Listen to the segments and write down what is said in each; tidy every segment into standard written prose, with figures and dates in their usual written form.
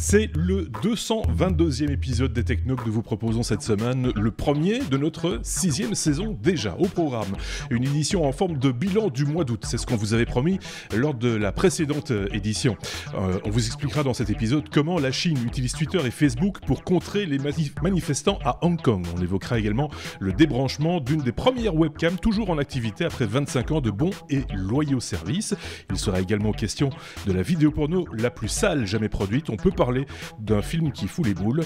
C'est le 222e épisode des Techno que nous vous proposons cette semaine, le premier de notre 6e saison déjà. Au programme, une édition en forme de bilan du mois d'août, c'est ce qu'on vous avait promis lors de la précédente édition. On vous expliquera dans cet épisode comment la Chine utilise Twitter et Facebook pour contrer les manifestants à Hong Kong. On évoquera également le débranchement d'une des premières webcams toujours en activité après 25 ans de bons et loyaux services. Il sera également question de la vidéo porno la plus sale jamais produite. On peut parler d'un film qui fout les boules.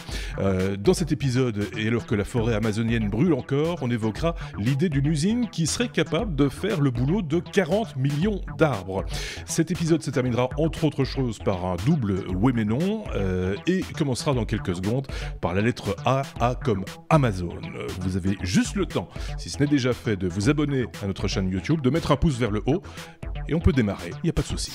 Dans cet épisode, et alors que la forêt amazonienne brûle encore, on évoquera l'idée d'une usine qui serait capable de faire le boulot de 40 millions d'arbres. Cet épisode se terminera entre autres choses par un double oui mais non et commencera dans quelques secondes par la lettre A comme Amazon. Vous avez juste le temps, si ce n'est déjà fait, de vous abonner à notre chaîne YouTube, de mettre un pouce vers le haut et on peut démarrer, il n'y a pas de souci.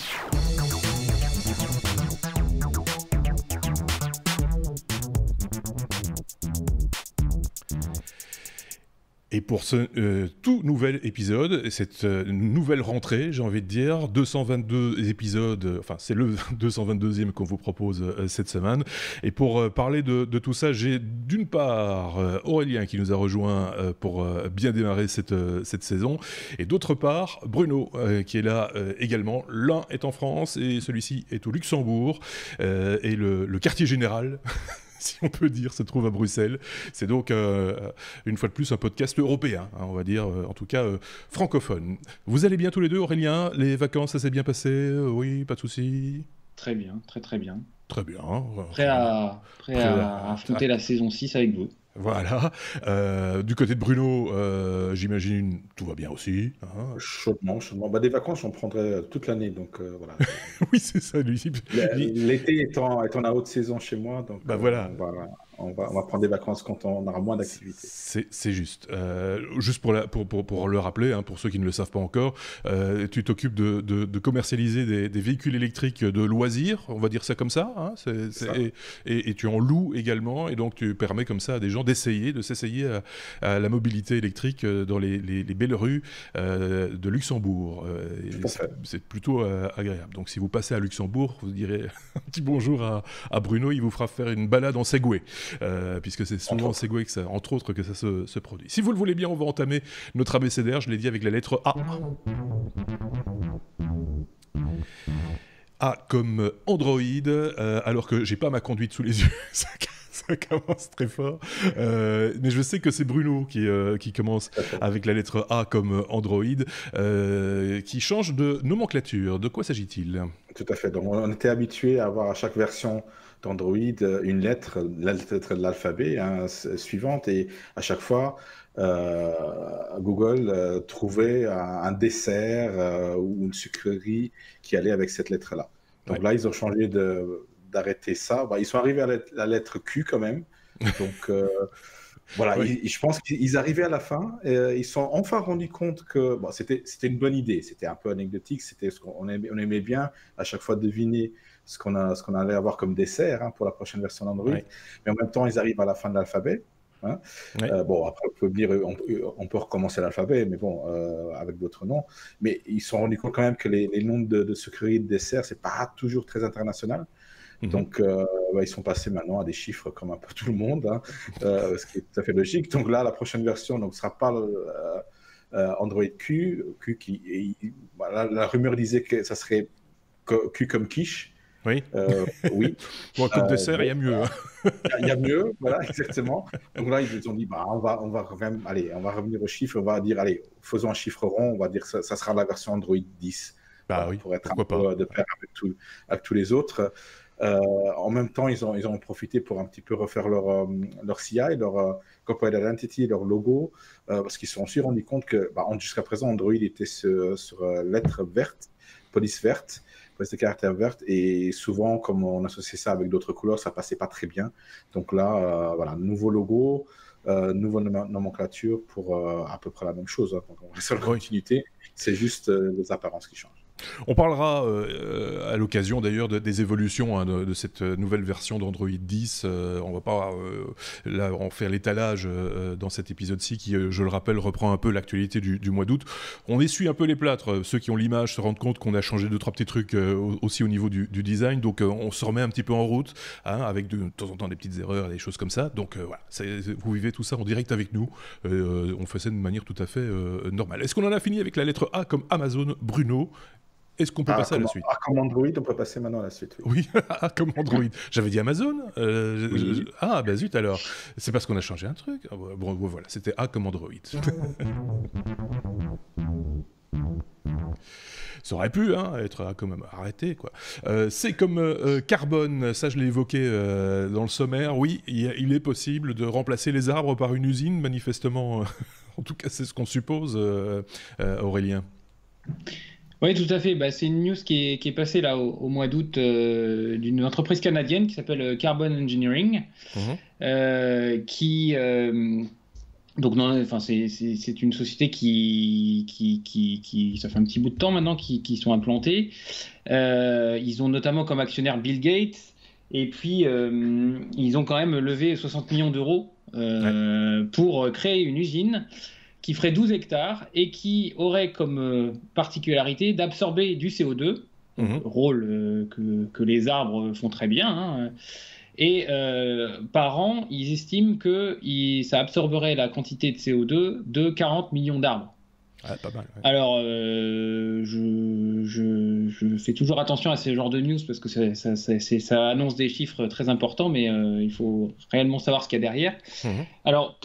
Et pour ce tout nouvel épisode, cette nouvelle rentrée, j'ai envie de dire, 222 épisodes, enfin c'est le 222e qu'on vous propose cette semaine. Et pour parler de tout ça, j'ai d'une part Aurélien qui nous a rejoint pour bien démarrer cette saison, et d'autre part Bruno qui est là également. L'un est en France et celui-ci est au Luxembourg, et le quartier général si on peut dire, se trouve à Bruxelles. C'est donc, une fois de plus, un podcast européen, hein, on va dire, en tout cas francophone. Vous allez bien tous les deux, Aurélien? Les vacances, ça s'est bien passé? Oui, pas de souci? Très bien, très bien. Très bien. Prêt à affronter la saison 6 avec vous. Voilà. Du côté de Bruno, j'imagine tout va bien aussi. Hein. Chaudement. Bah, des vacances, j'en prendrai toute l'année, donc voilà. Oui, c'est ça, lui. L'été étant la haute saison chez moi, donc bah, voilà. On va prendre des vacances quand on aura moins d'activité. C'est juste. Juste pour le rappeler, hein, pour ceux qui ne le savent pas encore, tu t'occupes de commercialiser des véhicules électriques de loisirs, on va dire ça comme ça. Hein, et tu en loues également, et donc tu permets comme ça à des gens de s'essayer à la mobilité électrique dans les belles rues de Luxembourg. C'est plutôt agréable. Donc si vous passez à Luxembourg, vous direz un petit bonjour à Bruno, il vous fera faire une balade en Segway. Puisque c'est souvent en Segway que ça, entre autres, que ça se produit. Si vous le voulez bien, on va entamer notre abécédaire, je l'ai dit avec la lettre A. A comme Android, alors que j'ai pas ma conduite sous les yeux. Ça commence très fort, mais je sais que c'est Bruno qui commence avec la lettre A comme Android, qui change de nomenclature. De quoi s'agit-il ? Tout à fait. Donc on était habitué à avoir à chaque version d'Android une lettre, la lettre de l'alphabet suivante, et à chaque fois Google trouvait un dessert ou une sucrerie qui allait avec cette lettre-là. Donc là, ils ont changé d'arrêter ça. Bah, ils sont arrivés à la lettre Q quand même. Donc voilà, je pense qu'ils arrivaient à la fin. Ils se sont enfin rendus compte que c'était une bonne idée. C'était un peu anecdotique. C'était on aimait bien à chaque fois deviner ce qu'on allait avoir comme dessert pour la prochaine version d'Android. Ouais. Mais en même temps, ils arrivent à la fin de l'alphabet. Hein. Ouais. Après, on peut recommencer l'alphabet, mais bon, avec d'autres noms. Mais ils se sont rendus compte quand même que les noms de sucreries, de desserts, c'est pas toujours très international. Donc, ils sont passés maintenant à des chiffres comme un peu tout le monde, ce qui est tout à fait logique. Donc là, la prochaine version ne sera pas Android Q la rumeur disait que ça serait Q comme quiche. Oui. Oui. Pour un coup de dessert, il y a mieux. Il y a mieux, voilà, exactement. Donc là, ils ont dit, on va revenir aux chiffres, on va dire, allez, faisons un chiffre rond, on va dire que ça sera la version Android 10. Pour être un peu de pair avec tous les autres. En même temps, ils ont profité pour un petit peu refaire leur CI, leur Corporate Identity, leur logo, parce qu'ils se sont aussi rendus compte que jusqu'à présent, Android était sur lettre verte, police verte, police de caractère verte, et souvent, comme on associait ça avec d'autres couleurs, ça passait pas très bien. Donc là, nouveau logo, nouvelle nomenclature pour à peu près la même chose. Donc on reste sur la continuité, c'est juste les apparences qui changent. On parlera à l'occasion d'ailleurs des évolutions de cette nouvelle version d'Android 10. On va pas là en faire l'étalage dans cet épisode-ci qui, je le rappelle, reprend un peu l'actualité du mois d'août. On essuie un peu les plâtres. Ceux qui ont l'image se rendent compte qu'on a changé 2-3 petits trucs aussi au niveau du design. Donc on se remet un petit peu en route, hein, avec de temps en temps des petites erreurs, des choses comme ça. Donc voilà, vous vivez tout ça en direct avec nous. On fait ça de manière tout à fait normale. Est-ce qu'on en a fini avec la lettre A comme Amazon, Bruno? Est-ce qu'on peut passer à la suite? Comme Android, on peut passer maintenant à la suite. Oui, comme Android. J'avais dit Amazon. Oui. Ah, bah zut alors. C'est parce qu'on a changé un truc. Bon, voilà, c'était A comme Android. Ça aurait pu être A comme... Arrêtez, quoi. C'est comme carbone, ça je l'ai évoqué dans le sommaire. Oui, il est possible de remplacer les arbres par une usine, manifestement. En tout cas, c'est ce qu'on suppose, Aurélien. Oui, tout à fait. C'est une news qui est passée là au mois d'août d'une entreprise canadienne qui s'appelle Carbon Engineering, qui donc c'est une société qui ça fait un petit bout de temps maintenant qui sont implantés. Ils ont notamment comme actionnaire Bill Gates, et puis ils ont quand même levé 60 millions d'euros pour créer une usine qui ferait 12 hectares et qui aurait comme particularité d'absorber du CO2, rôle que les arbres font très bien. Hein. Et par an, ils estiment que ça absorberait la quantité de CO2 de 40 millions d'arbres. Ah, pas mal, ouais. Alors, je fais toujours attention à ce genre de news parce que ça annonce des chiffres très importants, mais il faut réellement savoir ce qu'il y a derrière. Alors,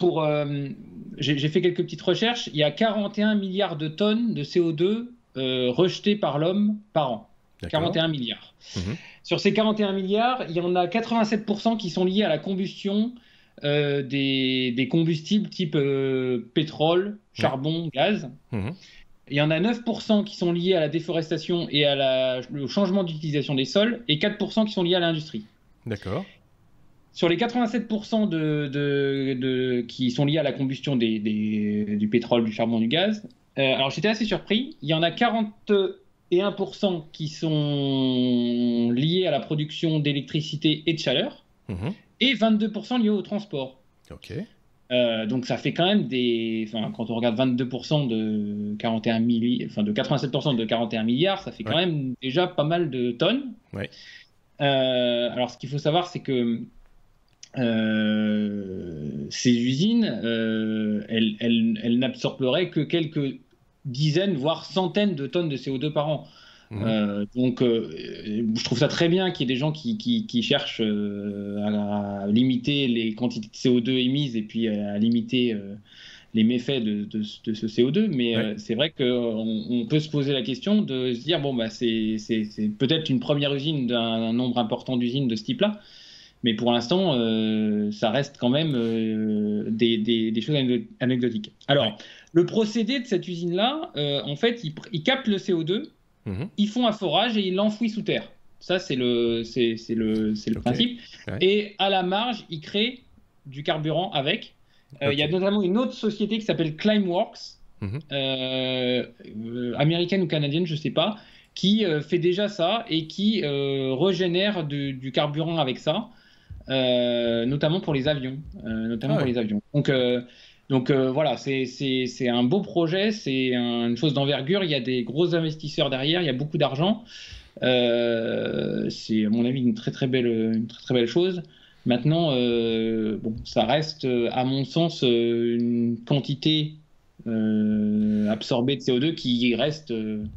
j'ai fait quelques petites recherches. Il y a 41 milliards de tonnes de CO2 rejetées par l'homme par an. D'accord. 41 milliards. Sur ces 41 milliards, il y en a 87% qui sont liés à la combustion des combustibles type pétrole, charbon, gaz. Il y en a 9% qui sont liés à la déforestation et au changement d'utilisation des sols, et 4% qui sont liés à l'industrie. D'accord. Sur les 87% qui sont liés à la combustion du pétrole, du charbon, du gaz, alors j'étais assez surpris. Il y en a 41% qui sont liés à la production d'électricité et de chaleur, et 22% liés au transport. Ok. Donc ça fait quand même quand on regarde 22% de 41 de 87% de 41 milliards, ça fait quand même déjà pas mal de tonnes. Ouais. Alors ce qu'il faut savoir, c'est que ces usines, elles n'absorberaient que quelques dizaines, voire centaines de tonnes de CO2 par an. Donc je trouve ça très bien qu'il y ait des gens qui cherchent à limiter les quantités de CO2 émises et puis à limiter les méfaits de ce CO2, mais c'est vrai qu'on peut se poser la question de se dire c'est peut-être une première usine d'un nombre important d'usines de ce type-là, mais pour l'instant ça reste quand même des choses anecdotiques. Alors le procédé de cette usine-là, en fait, ils captent le CO2. Ils font un forage et ils l'enfouissent sous terre. Ça, c'est le principe. Ouais. Et à la marge, ils créent du carburant avec. Il y a notamment une autre société qui s'appelle Climeworks, américaine ou canadienne, je ne sais pas, qui fait déjà ça et qui régénère du carburant avec ça, notamment pour les avions. Donc voilà, c'est un beau projet, c'est une chose d'envergure, il y a des gros investisseurs derrière, il y a beaucoup d'argent. C'est à mon avis une très très belle chose. Maintenant, ça reste à mon sens une quantité absorbée de CO2 qui reste.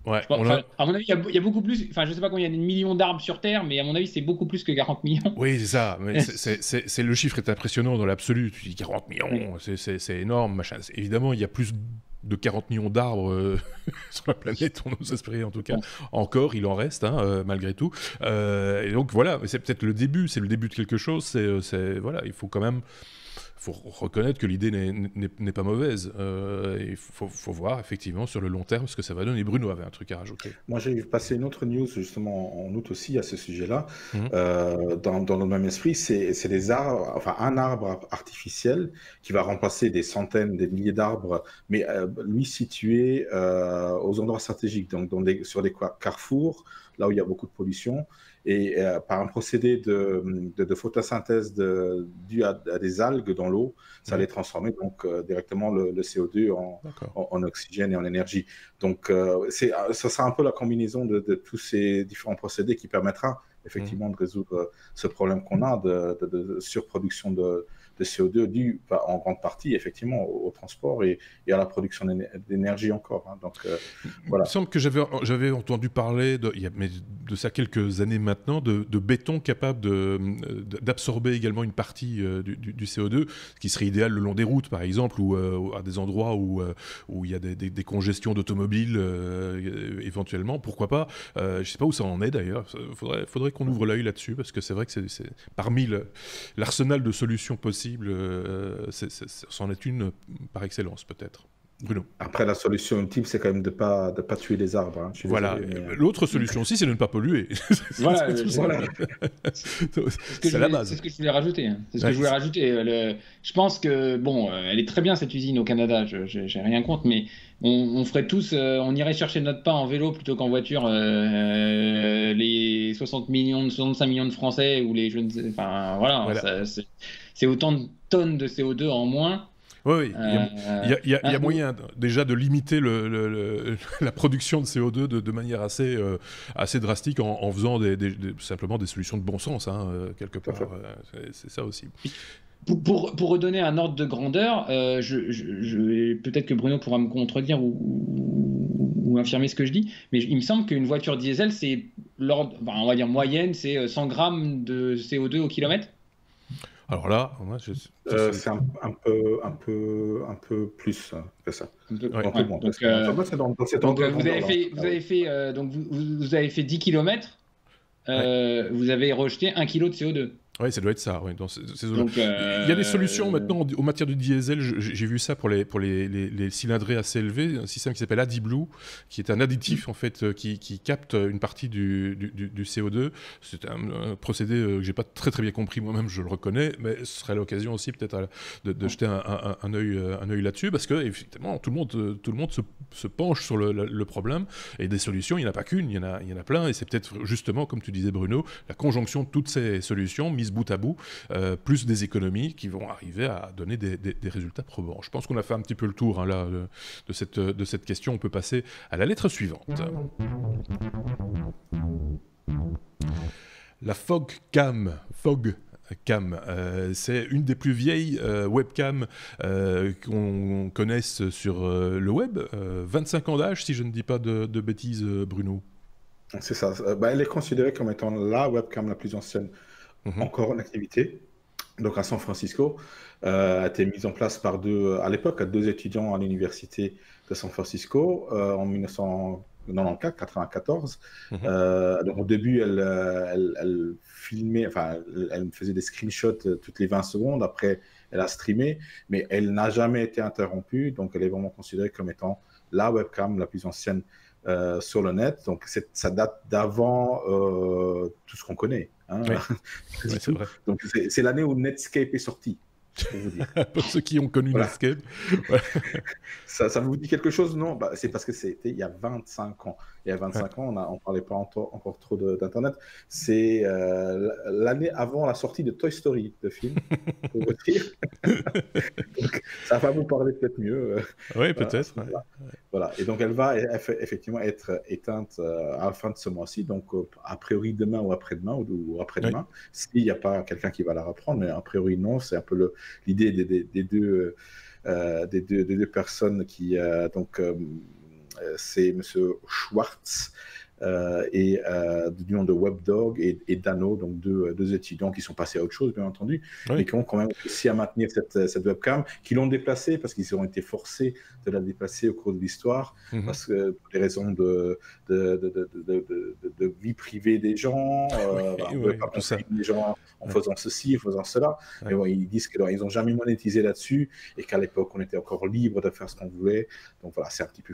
À mon avis, il y a beaucoup plus. Enfin, je sais pas combien il y a des millions d'arbres sur Terre, mais à mon avis, c'est beaucoup plus que 40 millions. Oui, c'est ça. Mais le chiffre est impressionnant dans l'absolu. Tu dis 40 millions, c'est énorme, machin. Évidemment, il y a plus de 40 millions d'arbres sur la planète, on ose espérer en tout cas. Encore, il en reste, malgré tout. Et donc voilà, c'est peut-être le début, c'est le début de quelque chose. Voilà, il faut quand même faut reconnaître que l'idée n'est pas mauvaise. Il faut voir effectivement sur le long terme ce que ça va donner. Bruno avait un truc à rajouter. Moi, j'ai passé une autre news justement en août aussi à ce sujet-là. Dans le même esprit, c'est des arbres, enfin un arbre artificiel qui va remplacer des centaines, des milliers d'arbres, mais lui situé aux endroits stratégiques, donc sur des carrefours, là où il y a beaucoup de pollution, et par un procédé de photosynthèse dû à des algues dans l'eau, ça allait transformer donc directement le CO2 en oxygène et en énergie. Donc ça sera un peu la combinaison de tous ces différents procédés qui permettra effectivement de résoudre ce problème qu'on a de surproduction de CO2 dû en grande partie effectivement au transport et à la production d'énergie encore. Hein. Donc, voilà. Il me semble que j'avais entendu parler, mais de ça quelques années maintenant, de béton capable d'absorber également une partie du CO2, ce qui serait idéal le long des routes par exemple, ou à des endroits où il y a des congestions d'automobiles éventuellement, pourquoi pas. Je ne sais pas où ça en est d'ailleurs, faudrait qu'on ouvre l'œil là-dessus, parce que c'est vrai que c'est parmi l'arsenal de solutions possibles, c'en est une par excellence peut-être. Bruno. Après, la solution ultime, c'est quand même de pas tuer les arbres. Hein. Voilà. L'autre solution aussi, c'est de ne pas polluer. Voilà. C'est la base. C'est ce que je voulais rajouter. Je pense que, bon, elle est très bien cette usine au Canada, j'ai rien contre, mais on ferait tous, on irait chercher notre pain en vélo plutôt qu'en voiture, les 65 millions de Français ou les jeunes. Enfin, voilà. C'est autant de tonnes de CO2 en moins. Oui, il y a moyen déjà de limiter la production de CO2 de manière assez drastique en faisant simplement des solutions de bon sens, hein, quelque part. C'est ça aussi. Pour redonner un ordre de grandeur, peut-être que Bruno pourra me contredire ou infirmer ce que je dis, mais il me semble qu'une voiture diesel, c'est on va dire moyenne, c'est 100 grammes de CO2 au kilomètre. Alors là, c'est un peu plus que ça. Vous avez fait 10 km, vous avez rejeté 1 kg de CO2. Oui, ça doit être ça. Ouais, il y a des solutions maintenant en matière de diesel. J'ai vu ça pour les cylindrées assez élevées, un système qui s'appelle AddiBlue, qui est un additif en fait qui capte une partie du CO2. C'est un procédé que j'ai pas très bien compris moi-même, je le reconnais, mais ce serait l'occasion aussi peut-être de jeter un œil là-dessus, parce que effectivement tout le monde se penche sur le problème, et des solutions, il n'y en a pas qu'une, il y en a plein, et c'est peut-être justement, comme tu disais Bruno, la conjonction de toutes ces solutions mises bout à bout, plus des économies qui vont arriver à donner des résultats probants. Je pense qu'on a fait un petit peu le tour là, de cette question. On peut passer à la lettre suivante. La FogCam, c'est une des plus vieilles webcams qu'on connaisse sur le web. 25 ans d'âge, si je ne dis pas de bêtises, Bruno. C'est ça. Elle est considérée comme étant la webcam la plus ancienne encore en activité. Donc à San Francisco, a été mise en place par à l'époque, deux étudiants à l'université de San Francisco en 1994. Donc au début, elle filmait, enfin, elle faisait des screenshots toutes les 20 secondes. Après, elle a streamé, mais elle n'a jamais été interrompue. Donc elle est vraiment considérée comme étant la webcam la plus ancienne sur le net. Donc ça date d'avant tout ce qu'on connaît. Hein. Oui, c'est vrai. Donc c'est l'année où Netscape est sorti. Pour vous dire. Pour ceux qui ont connu Netscape. Ça vous dit quelque chose? Non, c'est parce que c'était il y a 25 ans. Il y a 25 ans, on ne parlait pas encore trop d'Internet. C'est l'année avant la sortie de Toy Story, le film, pour vous dire. Donc, ça va vous parler peut-être mieux. Oui, peut-être. Voilà. Et donc, elle va effectivement être éteinte à la fin de ce mois-ci. Donc, a priori, demain ou après-demain, ou après-demain, s'il n'y a pas quelqu'un qui va la reprendre. Mais a priori, non. C'est un peu l'idée des deux personnes qui... c'est M. Schwartz et du nom de WebDog et Dano, donc deux étudiants qui sont passés à autre chose, bien entendu, mais qui ont quand même réussi à maintenir cette webcam, qui l'ont déplacée parce qu'ils ont été forcés de la déplacer au cours de l'histoire, parce que pour des raisons de vie privée des gens, on ne pouvait pas conseiller les gens en faisant ceci, en faisant cela. Mais bon, ils disent qu'ils n'ont jamais monétisé là-dessus et qu'à l'époque, on était encore libre de faire ce qu'on voulait. Donc voilà, c'est un petit peu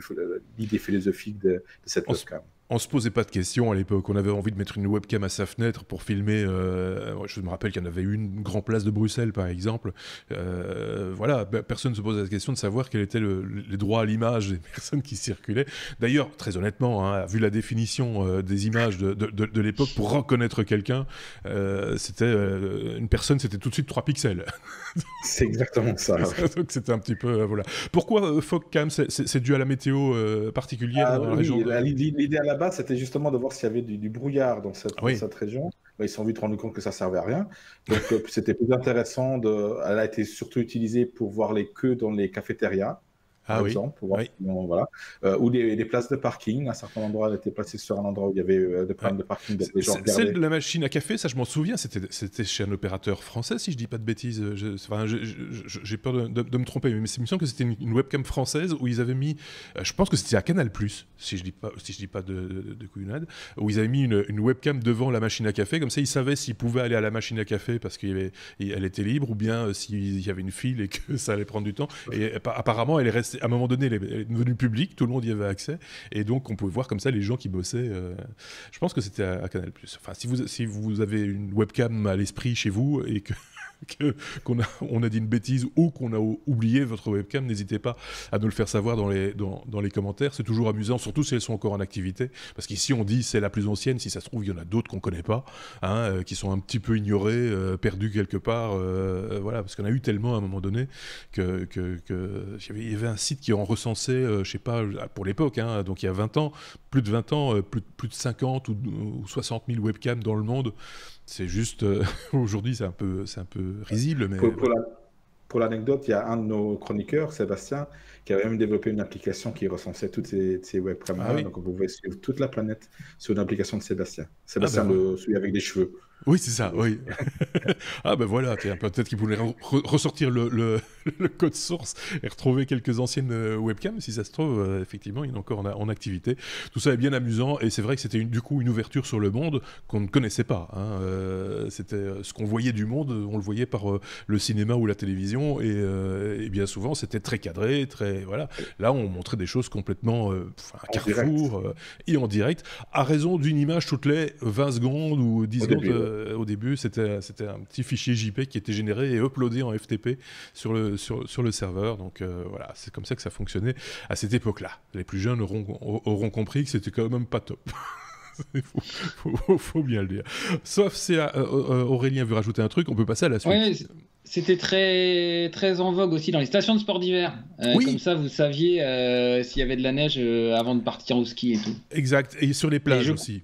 l'idée philosophique de cette webcam. On se posait pas de questions à l'époque. On avait envie de mettre une webcam à sa fenêtre pour filmer. Je me rappelle qu'il y en avait une grand place de Bruxelles, par exemple. Voilà, personne ne se posait la question de savoir quels étaient les droits à l'image des personnes qui circulaient. D'ailleurs, très honnêtement, hein, vu la définition des images de l'époque, pour reconnaître quelqu'un, c'était une personne, c'était tout de suite 3 pixels. C'est exactement ça. Donc c'était un petit peu voilà. Pourquoi FogCam, c'est dû à la météo particulière dans la région. L'idée à la base, c'était justement de voir s'il y avait du brouillard dans cette région. Ils se sont vite rendus compte que ça ne servait à rien. Donc, c'était plus intéressant. Elle a été surtout utilisée pour voir les queues dans les cafétérias, par exemple, pour voir sinon, voilà. Ou des places de parking. À certains endroits, elle était placée sur un endroit où il y avait des problèmes de parking. Donc les gens celle de la machine à café, ça je m'en souviens, c'était chez un opérateur français, si je dis pas de bêtises. J'ai peur de me tromper, mais il me semble que c'était une webcam française où ils avaient mis, je pense que c'était à Canal+, si je dis pas de couillonnade, où ils avaient mis une webcam devant la machine à café, comme ça ils savaient s'ils pouvaient aller à la machine à café parce qu'elle était libre, ou bien s'il y avait une file et que ça allait prendre du temps. Et apparemment, elle est restée, à un moment donné, elle est devenue publique, tout le monde y avait accès, et donc on pouvait voir comme ça les gens qui bossaient. Je pense que c'était à Canal+. Enfin, si vous avez une webcam à l'esprit chez vous et qu'on a dit une bêtise ou qu'on a oublié votre webcam, n'hésitez pas à nous le faire savoir dans les commentaires. C'est toujours amusant, surtout si elles sont encore en activité, parce qu'ici on dit c'est la plus ancienne. Si ça se trouve, il y en a d'autres qu'on connaît pas, hein, qui sont un petit peu ignorées, perdues quelque part, voilà, parce qu'on a eu tellement à un moment donné que il y avait un site qui en recensait, je sais pas, pour l'époque, hein, donc il y a 20 ans, plus de 20 ans, plus de 50 ou 60 000 webcams dans le monde. C'est juste, aujourd'hui, c'est un peu risible. Mais pour l'anecdote, il y a un de nos chroniqueurs, Sébastien, qui avait même développé une application qui recensait toutes ces webcams-là. Donc, vous pouvez suivre toute la planète sur une application de Sébastien. Sébastien, celui avec des cheveux. Oui, c'est ça, oui. Ah ben voilà, peut-être qu'il voulait ressortir le code source et retrouver quelques anciennes webcams, si ça se trouve, effectivement, il est encore en activité. Tout ça est bien amusant, et c'est vrai que c'était du coup une ouverture sur le monde qu'on ne connaissait pas. Hein. C'était ce qu'on voyait du monde, on le voyait par le cinéma ou la télévision, et bien souvent c'était très cadré, voilà. Là, on montrait des choses complètement un carrefour, et en direct, à raison d'une image toutes les 20 secondes ou 10 secondes. Au début, c'était un petit fichier JPEG qui était généré et uploadé en FTP sur le serveur. Donc voilà, c'est comme ça que ça fonctionnait à cette époque-là. Les plus jeunes auront compris que c'était quand même pas top. faut bien le dire. Sauf si Aurélien veut rajouter un truc, on peut passer à la suite. Ouais, c'était très, très en vogue aussi dans les stations de sport d'hiver. Comme ça, vous saviez s'il y avait de la neige avant de partir au ski et tout. Exact, et sur les plages aussi.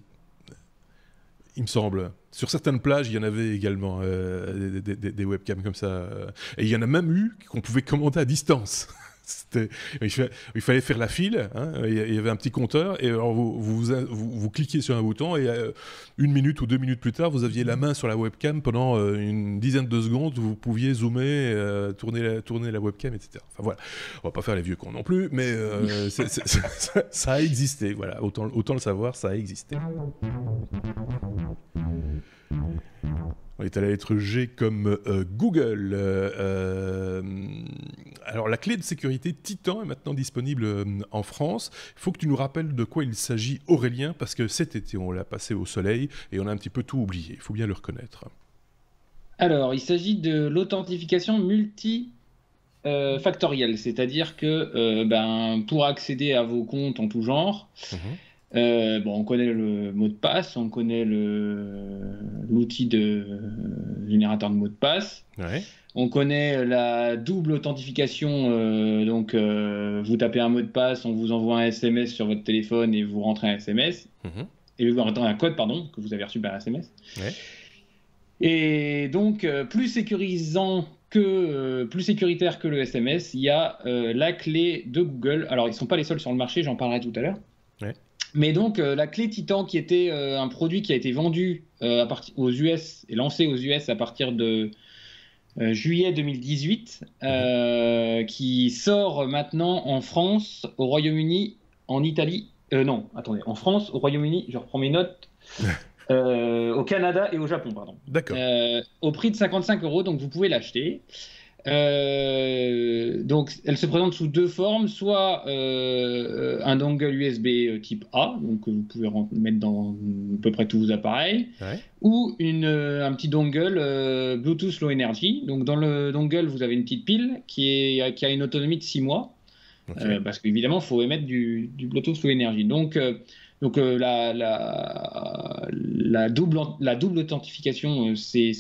Il me semble. Sur certaines plages, il y en avait également des webcams comme ça. Et il y en a même eu qu'on pouvait commander à distance. Il fallait faire la file, hein, il y avait un petit compteur, et alors vous cliquiez sur un bouton, et 1 minute ou 2 minutes plus tard, vous aviez la main sur la webcam pendant une dizaine de secondes, vous pouviez zoomer, tourner la webcam, etc. Enfin voilà, on va pas faire les vieux cons non plus, mais ça a existé, voilà, autant le savoir, ça a existé. On est à la lettre G comme Google. Alors, la clé de sécurité Titan est maintenant disponible en France. Il faut que tu nous rappelles de quoi il s'agit, Aurélien, parce que cet été, on l'a passé au soleil et on a un petit peu tout oublié. Il faut bien le reconnaître. Alors, il s'agit de l'authentification multifactorielle, c'est-à-dire que pour accéder à vos comptes en tout genre, on connaît le mot de passe, on connaît l'outil de générateur de mot de passe, on connaît la double authentification, vous tapez un mot de passe, on vous envoie un SMS sur votre téléphone et vous rentrez un SMS, et vous rentrez un code que vous avez reçu par SMS. Et donc plus sécurisant plus sécuritaire que le SMS, il y a la clé de Google. Alors ils ne sont pas les seuls sur le marché, j'en parlerai tout à l'heure. Mais donc, la clé Titan, qui était un produit qui a été vendu aux US et lancé aux US à partir de juillet 2018, qui sort maintenant en France, au Royaume-Uni, en Italie. Non, attendez, en France, au Royaume-Uni, je reprends mes notes. Au Canada et au Japon, pardon. D'accord. Au prix de 55 €, donc vous pouvez l'acheter. Donc, elle se présente sous deux formes, soit un dongle USB type A, donc vous pouvez mettre dans à peu près tous vos appareils, ou un petit dongle Bluetooth Low Energy. Donc, dans le dongle, vous avez une petite pile qui a une autonomie de 6 mois, parce qu'évidemment, il faut émettre du Bluetooth Low Energy. Donc la double authentification, c'est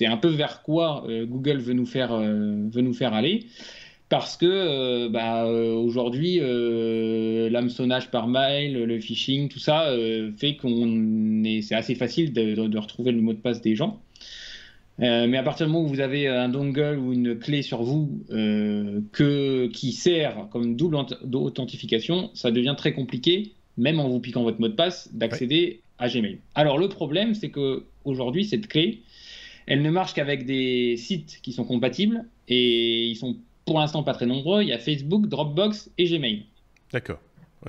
un peu vers quoi Google veut nous faire aller, parce que aujourd'hui, l'hameçonnage par mail, le phishing, tout ça fait c'est assez facile de retrouver le mot de passe des gens. Mais à partir du moment où vous avez un dongle ou une clé sur vous qui sert comme double authentification, ça devient très compliqué, même en vous piquant votre mot de passe, d'accéder à Gmail. Alors le problème, c'est qu'aujourd'hui, cette clé, elle ne marche qu'avec des sites qui sont compatibles, et ils sont pour l'instant pas très nombreux. Il y a Facebook, Dropbox et Gmail. D'accord.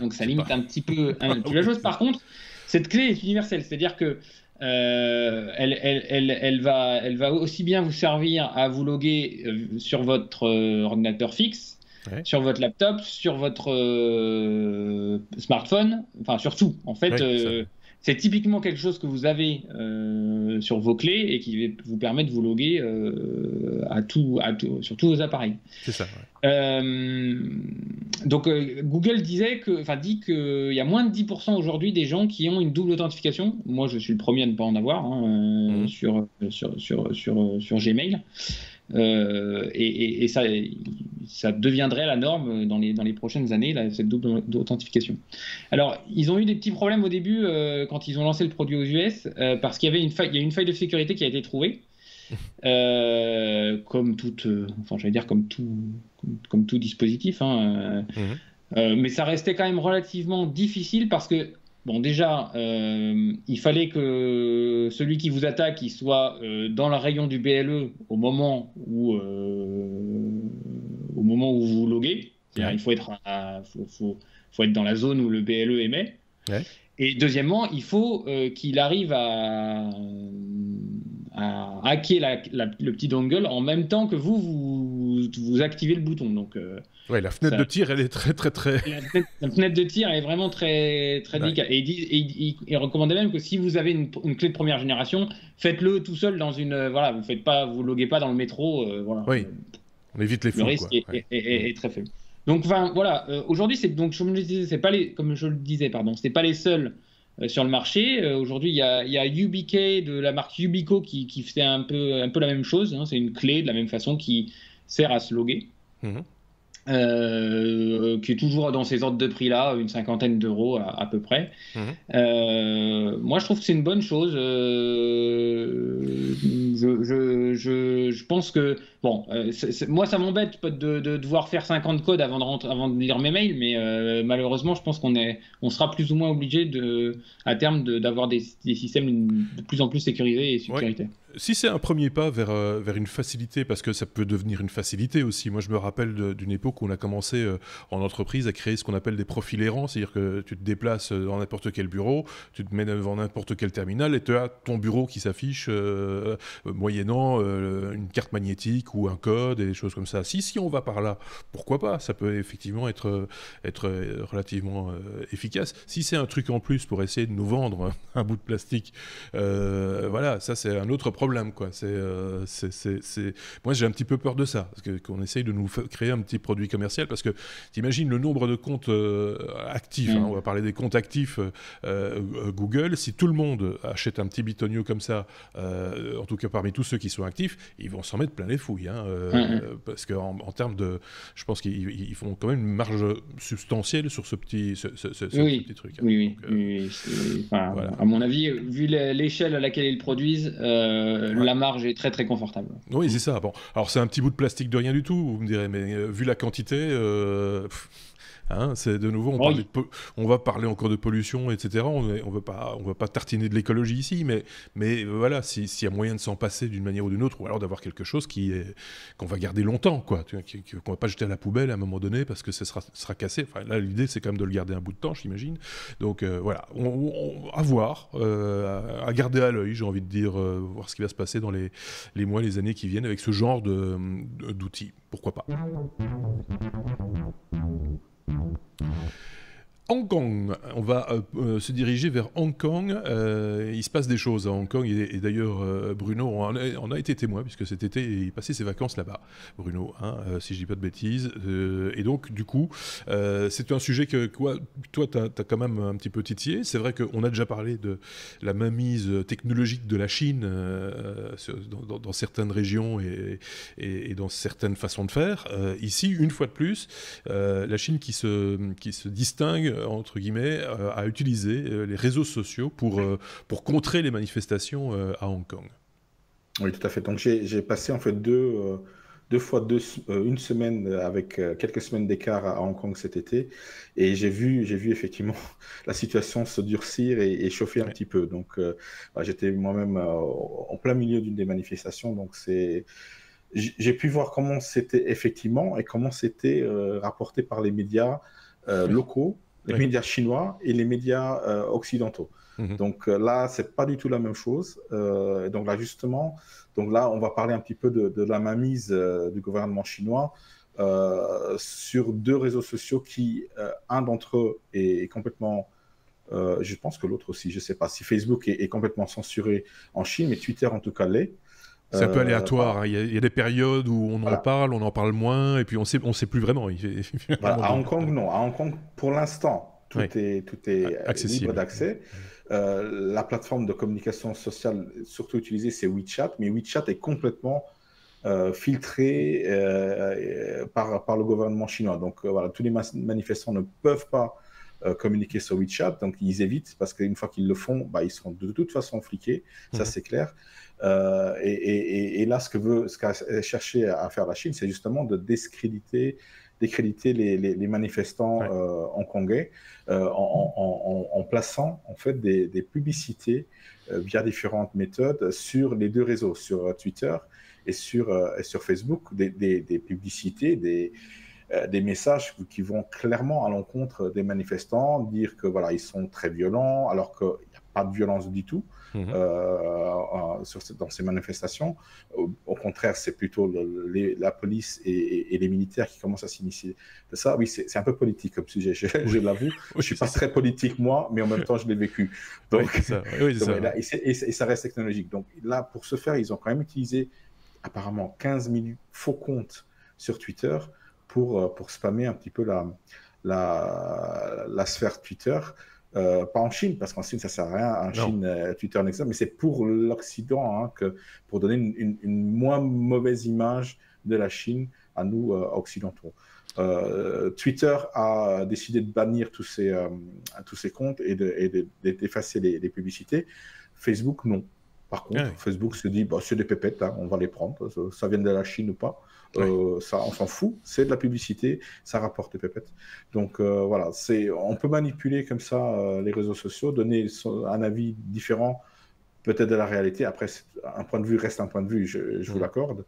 Donc ça limite un petit peu la chose. Par contre, cette clé est universelle, c'est-à-dire que elle va aussi bien vous servir à vous loguer sur votre ordinateur fixe, sur votre laptop, sur votre smartphone, enfin sur tout. En fait, c'est typiquement quelque chose que vous avez sur vos clés et qui va vous permettre de vous loguer sur tous vos appareils. C'est ça. Donc Google dit qu'il y a moins de 10% aujourd'hui des gens qui ont une double authentification. Moi, je suis le premier à ne pas en avoir sur Gmail. Et ça deviendrait la norme dans les prochaines années, cette double authentification. Alors, ils ont eu des petits problèmes au début quand ils ont lancé le produit aux US, parce qu'il y avait une faille de sécurité qui a été trouvée, comme tout dispositif, mais ça restait quand même relativement difficile, parce que déjà, il fallait que celui qui vous attaque, il soit dans le rayon du BLE au moment où vous vous loguez. Il faut être dans la zone où le BLE émet. Et deuxièmement, il faut qu'il arrive à hacker le petit dongle en même temps que vous activez le bouton. Donc, la fenêtre de tir, elle est très, très, très... La fenêtre de tir est vraiment très, très délicate. Et il recommandait même que si vous avez une clé de première génération, faites-le tout seul dans une... vous loguez pas dans le métro. Oui, on évite les fous. Le risque est très faible. Donc, aujourd'hui, comme je le disais, c'est pas les seuls sur le marché. Aujourd'hui, il y a UBK de la marque Ubico qui fait un peu la même chose. C'est une clé de la même façon qui sert à se loguer. Qui est toujours dans ces ordres de prix là, une 50aine d'euros à peu près. Moi, je trouve que c'est une bonne chose. Je pense que moi, ça m'embête de devoir faire 50 codes avant de lire mes mails, mais malheureusement, je pense qu'on sera plus ou moins obligé à terme d'avoir des systèmes de plus en plus sécurisés et sécuritaires. Si c'est un premier pas vers une facilité, parce que ça peut devenir une facilité aussi. Moi, je me rappelle d'une époque où on a commencé en entreprise à créer ce qu'on appelle des profils errants, c'est-à-dire que tu te déplaces dans n'importe quel bureau, tu te mets devant n'importe quel terminal et tu as ton bureau qui s'affiche moyennant une carte magnétique ou un code et des choses comme ça. Si on va par là, pourquoi pas? Ça peut effectivement être relativement efficace. Si c'est un truc en plus pour essayer de nous vendre un bout de plastique, ça c'est un autre problème, quoi. Moi, j'ai un petit peu peur de ça, parce qu'on essaye de nous créer un petit produit commercial, parce que t'imagines le nombre de comptes actifs, on va parler des comptes actifs Google. Si tout le monde achète un petit bitonio comme ça, en tout cas parmi tous ceux qui sont actifs, ils vont s'en mettre plein les fouilles, parce qu'en termes de... Je pense qu'ils font quand même une marge substantielle sur ce petit truc. Oui. Voilà. À mon avis, vu l'échelle à laquelle ils le produisent, la marge est très très confortable. Oui, c'est ça. Bon, alors c'est un petit bout de plastique de rien du tout, vous me direz, mais vu la quantité, Hein, c'est de nouveau, on va parler encore de pollution, etc. On va pas tartiner de l'écologie ici, mais voilà, s'il y a moyen de s'en passer d'une manière ou d'une autre, ou alors d'avoir quelque chose qu'on va garder longtemps, quoi, qu'on va pas jeter à la poubelle à un moment donné parce que ça sera cassé. Enfin, là, l'idée, c'est quand même de le garder un bout de temps, j'imagine. Donc voilà, à voir, à garder à l'œil, j'ai envie de dire, voir ce qui va se passer dans les mois, les années qui viennent avec ce genre d'outils. Pourquoi pas. Hong Kong, on va se diriger vers Hong Kong. Il se passe des choses à Hong Kong et d'ailleurs Bruno on a été témoin puisque cet été il passait ses vacances là-bas. Bruno, hein, si je dis pas de bêtises. Et donc du coup, c'est un sujet que toi t'as quand même un petit peu titillé. C'est vrai qu'on a déjà parlé de la mainmise technologique de la Chine dans certaines régions et dans certaines façons de faire. Ici, une fois de plus, la Chine qui se distingue entre guillemets, à utiliser les réseaux sociaux pour contrer les manifestations à Hong Kong. Oui, tout à fait. Donc j'ai passé en fait une semaine avec quelques semaines d'écart à Hong Kong cet été, et j'ai vu effectivement la situation se durcir et chauffer un petit peu. Donc j'étais moi-même en plein milieu d'une des manifestations, donc j'ai pu voir comment c'était effectivement et comment c'était rapporté par les médias locaux, les médias chinois et les médias occidentaux. Donc là, c'est pas du tout la même chose. Donc là, justement, on va parler un petit peu de la mainmise du gouvernement chinois sur deux réseaux sociaux qui, un d'entre eux est complètement, je pense que l'autre aussi, je sais pas si Facebook est complètement censuré en Chine, mais Twitter en tout cas l'est. C'est un peu aléatoire. Hein. Il y a des périodes où on en parle moins, et puis on sait plus vraiment. Voilà, à Hong Kong, non. À Hong Kong, pour l'instant, tout est accessible. Libre d'accès. La plateforme de communication sociale surtout utilisée, c'est WeChat, mais WeChat est complètement filtré par le gouvernement chinois. Donc voilà, tous les manifestants ne peuvent pas communiquer sur WeChat, donc ils évitent, parce qu'une fois qu'ils le font, ils seront de toute façon fliqués, ça c'est clair. Et là, ce qu'a cherché à faire la Chine, c'est justement de décréditer les manifestants hongkongais en plaçant en fait des publicités via différentes méthodes sur les deux réseaux, sur Twitter et sur Facebook, des publicités, des messages qui vont clairement à l'encontre des manifestants, dire que voilà, ils sont très violents, alors qu'il n'y a pas de violence du tout dans ces manifestations. Au contraire, c'est plutôt la police et les militaires qui commencent à s'initier de ça. Oui, c'est un peu politique comme sujet, je l'avoue. Je ne suis pas très politique, moi, mais en même temps, je l'ai vécu. Donc, et ça reste technologique. Donc là, pour ce faire, ils ont quand même utilisé apparemment 15 000 faux comptes sur Twitter pour spammer un petit peu la sphère Twitter. Pas en Chine, parce qu'en Chine, ça ne sert à rien. En Chine, Twitter n'existe pas, mais c'est pour l'Occident, pour donner une moins mauvaise image de la Chine à nous, occidentaux. Twitter a décidé de bannir tous ces comptes et d'effacer les publicités. Facebook, non. Par contre, Facebook se dit, c'est des pépettes, on va les prendre, ça vient de la Chine ou pas. Ça, on s'en fout, c'est de la publicité, ça rapporte des pépettes. Donc voilà, on peut manipuler comme ça les réseaux sociaux, donner un avis différent peut-être de la réalité. Après, un point de vue reste un point de vue, je vous l'accorde.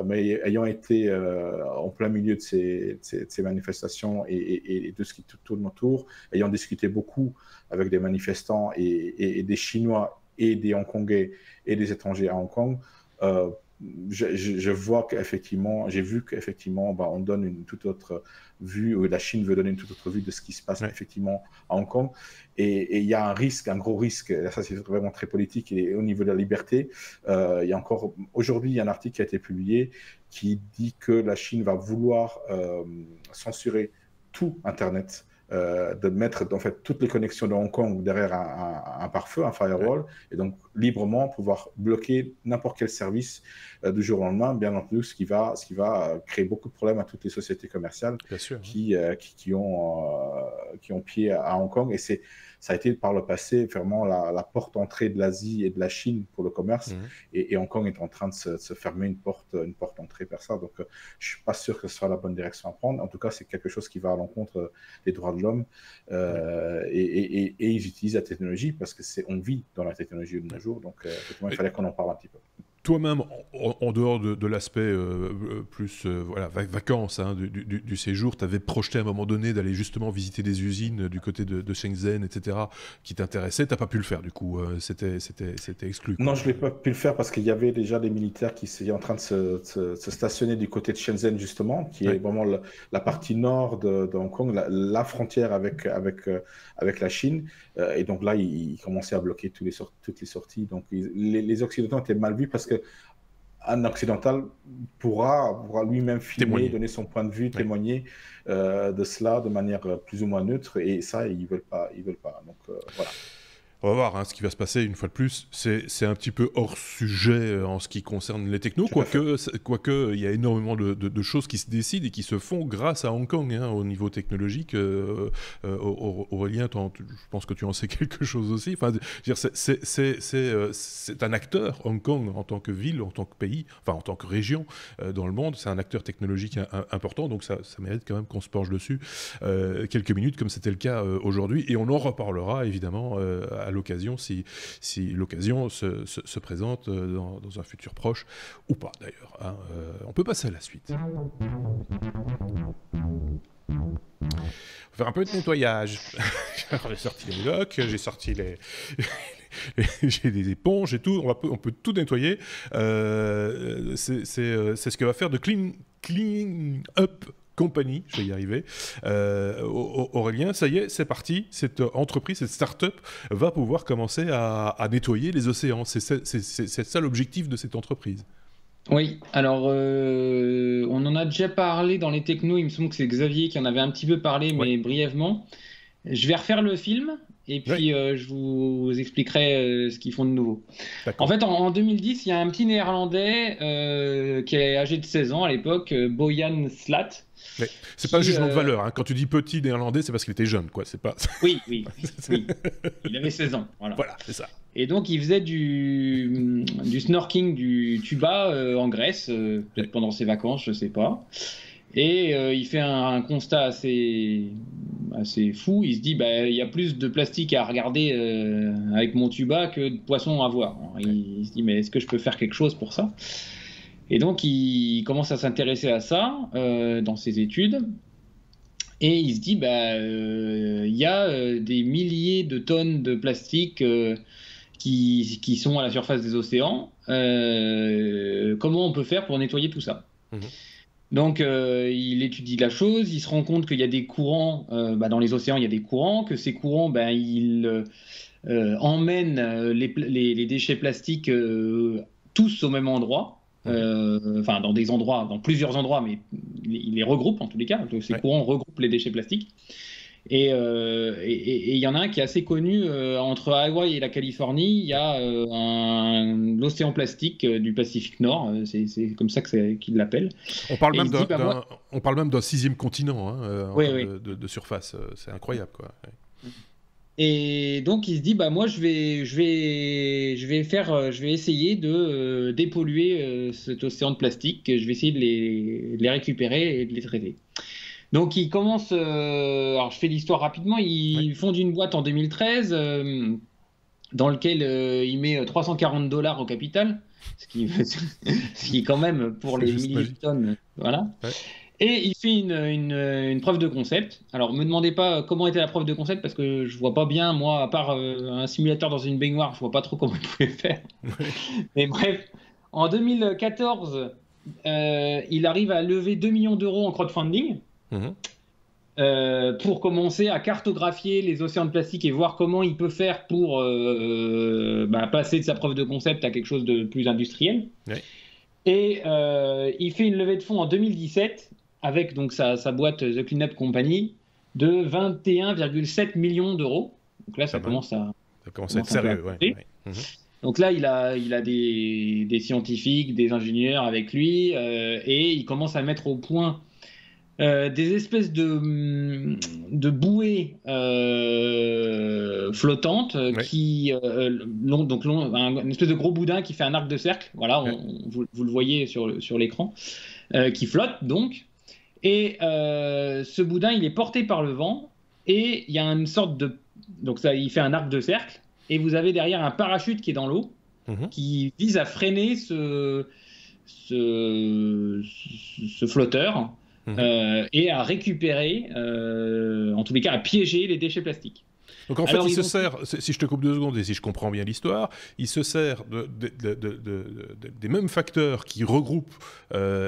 Mais ayant été en plein milieu de ces manifestations et de ce qui tourne autour, ayant discuté beaucoup avec des manifestants et des Chinois et des Hongkongais et des étrangers à Hong Kong, je vois qu'effectivement, j'ai vu qu'effectivement, on donne une toute autre vue, ou la Chine veut donner une toute autre vue de ce qui se passe effectivement à Hong Kong. Et il y a un gros risque, ça c'est vraiment très politique, et au niveau de la liberté, il y a encore, aujourd'hui, il y a un article qui a été publié qui dit que la Chine va vouloir censurer tout Internet, de mettre en fait toutes les connexions de Hong Kong derrière un pare-feu, un firewall, et donc librement pouvoir bloquer n'importe quel service du jour au lendemain, bien entendu, ce qui va créer beaucoup de problèmes à toutes les sociétés commerciales qui ont pied à Hong Kong. Et c'est ça a été par le passé vraiment la porte entrée de l'Asie et de la Chine pour le commerce. Et Hong Kong est en train de se fermer une porte entrée vers ça. Donc, je ne suis pas sûr que ce soit la bonne direction à prendre. En tout cas, c'est quelque chose qui va à l'encontre des droits de l'homme. Et ils utilisent la technologie parce qu'on vit dans la technologie de nos jours. Donc, effectivement, il fallait qu'on en parle un petit peu. Toi-même, en dehors de l'aspect plus vacances du séjour, tu avais projeté à un moment donné d'aller justement visiter des usines du côté de Shenzhen, etc., qui t'intéressaient. Tu n'as pas pu le faire, du coup, c'était exclu. Non, je ne l'ai pas pu le faire parce qu'il y avait déjà des militaires qui étaient en train de se stationner du côté de Shenzhen, justement, qui est vraiment la partie nord de Hong Kong, la frontière avec la Chine. Et donc là, ils commençaient à bloquer toutes les sorties. Donc les Occidentaux étaient mal vus parce que un occidental pourra lui-même filmer, donner son point de vue, témoigner de cela de manière plus ou moins neutre, et ça, ils veulent pas. Donc voilà. On va voir ce qui va se passer une fois de plus. C'est un petit peu hors sujet en ce qui concerne les technos, quoique il y a énormément de choses qui se décident et qui se font grâce à Hong Kong au niveau technologique. Aurélien, je pense que tu en sais quelque chose aussi. Enfin, c'est un acteur, Hong Kong, en tant que ville, en tant que pays, enfin en tant que région dans le monde. C'est un acteur technologique important, donc ça mérite quand même qu'on se penche dessus quelques minutes, comme c'était le cas aujourd'hui. Et on en reparlera évidemment à l'occasion, si l'occasion se présente dans un futur proche, ou pas d'ailleurs. On peut passer à la suite. On va faire un peu de nettoyage. J'ai sorti les blocs, j'ai sorti j'ai des éponges et tout. On peut tout nettoyer. C'est ce que va faire de Clean Up Company, je vais y arriver. Aurélien, ça y est, c'est parti. Cette entreprise, cette start-up va pouvoir commencer à nettoyer les océans. C'est ça l'objectif de cette entreprise. Oui, alors on en a déjà parlé dans les technos. Il me semble que c'est Xavier qui en avait un petit peu parlé, mais brièvement. Je vais refaire le film et puis je vous expliquerai ce qu'ils font de nouveau. En fait, en 2010, il y a un petit néerlandais qui est âgé de 16 ans à l'époque, Boyan Slat. Mais c'est pas un jugement de valeur. Quand tu dis petit néerlandais, c'est parce qu'il était jeune, quoi. C'est pas. Oui. Il avait 16 ans. Voilà, c'est ça. Et donc, il faisait du snorkeling, du tuba en Grèce, peut-être pendant ses vacances, je sais pas. Et il fait un constat assez fou. Il se dit, il y a plus de plastique à regarder avec mon tuba que de poissons à voir. Il se dit, mais est-ce que je peux faire quelque chose pour ça ? Et donc, il commence à s'intéresser à ça dans ses études. Et il se dit, il y a des milliers de tonnes de plastique qui sont à la surface des océans. Comment on peut faire pour nettoyer tout ça ? Donc, il étudie la chose. Il se rend compte qu'il y a des courants, dans les océans, il y a des courants, que ces courants, ils emmènent les déchets plastiques tous au même endroit. Dans plusieurs endroits, mais il les regroupe en tous les cas. Ces courants regroupent les déchets plastiques. Et il y en a un qui est assez connu entre Hawaï et la Californie. Il y a l'océan plastique du Pacifique Nord. C'est comme ça qu'ils l'appellent. On parle même d'un 6e continent de surface. C'est incroyable, quoi. Et donc il se dit moi je vais essayer de dépolluer cet océan de plastique. Je vais essayer de les récupérer et de les traiter. Donc il commence, alors je fais l'histoire rapidement, il fonde une boîte en 2013 dans lequel il met $340 au capital, ce qui quand même pour les milliers de tonnes, voilà. Et il fait une preuve de concept. Alors, me demandez pas comment était la preuve de concept parce que je vois pas bien, moi, à part un simulateur dans une baignoire, je vois pas trop comment il pouvait faire. Mais bref, en 2014, il arrive à lever 2 millions d'euros en crowdfunding pour commencer à cartographier les océans de plastique et voir comment il peut faire pour passer de sa preuve de concept à quelque chose de plus industriel. Et il fait une levée de fonds en 2017 avec donc sa boîte The Clean Up Company de 21,7 millions d'euros. Donc là, ça commence à être sérieux. Donc là, il a des scientifiques, des ingénieurs avec lui, et il commence à mettre au point des espèces de bouées flottantes une espèce de gros boudin qui fait un arc de cercle. Voilà, vous le voyez sur l'écran, qui flotte donc. Et ce boudin, il est porté par le vent et il y a une sorte de... Donc ça, il fait un arc de cercle et vous avez derrière un parachute qui est dans l'eau qui vise à freiner ce flotteur. Et à récupérer, en tous les cas, à piéger les déchets plastiques. Donc en fait, il se sert, si je te coupe 2 secondes et si je comprends bien l'histoire, il se sert des mêmes facteurs qui regroupent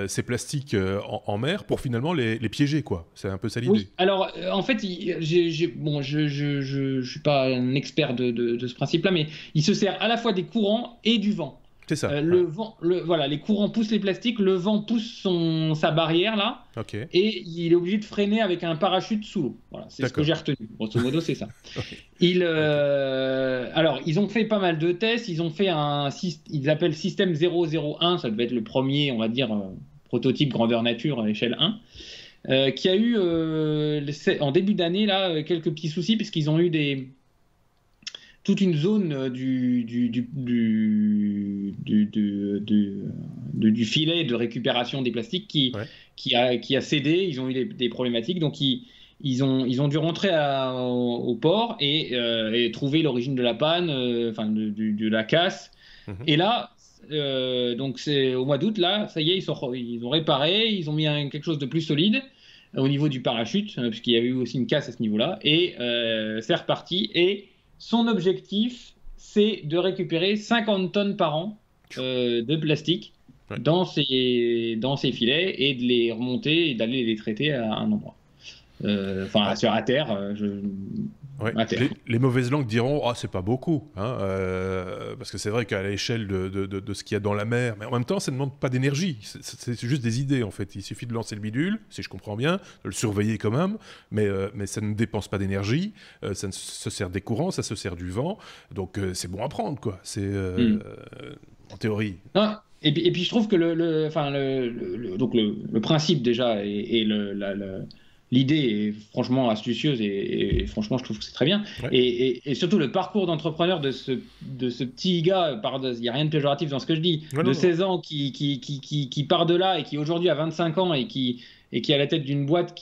ces plastiques en mer pour finalement les piéger, quoi. C'est un peu ça l'idée. Oui, alors en fait, je suis pas un expert de ce principe-là, mais il se sert à la fois des courants et du vent. C'est ça. Le vent, voilà, les courants poussent les plastiques, le vent pousse sa barrière là, et il est obligé de freiner avec un parachute sous l'eau. Voilà, c'est ce que j'ai retenu. Grosso modo, c'est ça. Alors, ils ont fait pas mal de tests. Ils ont fait ils appellent système 001. Ça devait être le premier, on va dire, prototype grandeur nature à échelle 1, qui a eu en début d'année là quelques petits soucis puisqu'ils ont eu toute une zone du filet de récupération des plastiques qui a cédé. Ils ont eu des problématiques, donc ils ont dû rentrer au port et trouver l'origine de la panne, de la casse. Et là, donc c'est au mois d'août, là, ça y est, ils ont réparé, ils ont mis quelque chose de plus solide au niveau du parachute, puisqu'il y avait eu aussi une casse à ce niveau-là, et c'est reparti. Et son objectif, c'est de récupérer 50 tonnes par an de plastique dans ces filets et de les remonter et d'aller les traiter à un endroit. À terre. Les mauvaises langues diront c'est pas beaucoup, hein, parce que c'est vrai qu'à l'échelle de ce qu'il y a dans la mer, mais en même temps ça ne demande pas d'énergie, c'est juste des idées en fait. Il suffit de lancer le bidule, si je comprends bien, de le surveiller quand même, mais ça ne dépense pas d'énergie, ça se sert des courants, ça se sert du vent, donc c'est bon à prendre, quoi. C'est en théorie. Ah, et puis je trouve que le principe déjà et l'idée est franchement astucieuse et franchement je trouve que c'est très bien. Et surtout le parcours d'entrepreneur de ce petit gars, il n'y a rien de péjoratif dans ce que je dis, 16 ans qui part de là et qui aujourd'hui a 25 ans et qui est à la tête d'une boîte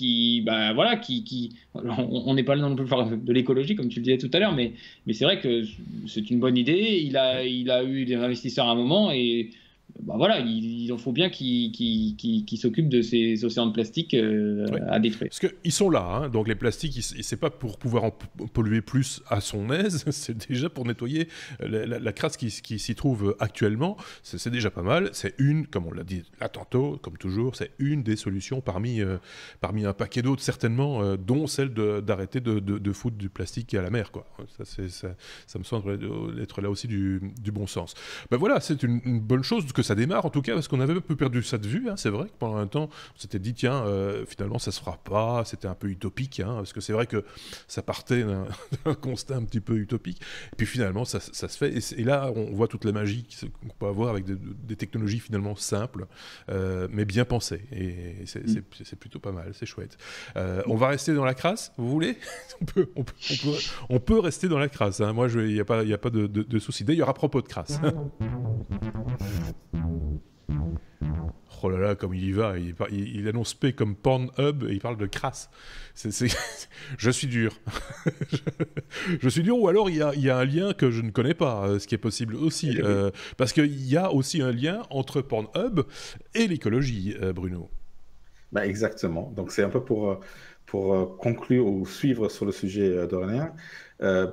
on n'est pas là non plus pour faire de l'écologie comme tu le disais tout à l'heure, mais c'est vrai que c'est une bonne idée. Il a eu des investisseurs à un moment et il en faut bien qu'ils s'occupent de ces océans de plastique à détruire. Parce qu'ils sont là, hein, donc les plastiques, c'est pas pour pouvoir en polluer plus à son aise, c'est déjà pour nettoyer la crasse qui s'y trouve actuellement, c'est déjà pas mal. C'est comme on l'a dit là tantôt, comme toujours, c'est une des solutions parmi un paquet d'autres certainement, dont celle d'arrêter de foutre du plastique à la mer, quoi. Ça me semble être là aussi du bon sens. Ben voilà, c'est une bonne chose que ça démarre en tout cas, parce qu'on avait un peu perdu ça de vue, hein. C'est vrai que pendant un temps on s'était dit tiens, finalement ça se fera pas, c'était un peu utopique, hein, parce que c'est vrai que ça partait d'un constat un petit peu utopique, et puis finalement ça se fait, et là on voit toute la magie qu'on peut avoir avec des technologies finalement simples, mais bien pensées, et c'est plutôt pas mal, c'est chouette. On va rester dans la crasse, vous voulez? on peut rester dans la crasse, hein. Moi il n'y a pas de souci. D'ailleurs à propos de crasse, oh là là, comme il y va, il annonce P comme Pornhub et il parle de crasse. Je suis dur. Je suis dur, ou alors il y a un lien que je ne connais pas, ce qui est possible aussi. Parce qu'il y a aussi un lien entre Pornhub et l'écologie, Bruno. Exactement. Donc c'est un peu pour conclure ou suivre sur le sujet d'Aurélien.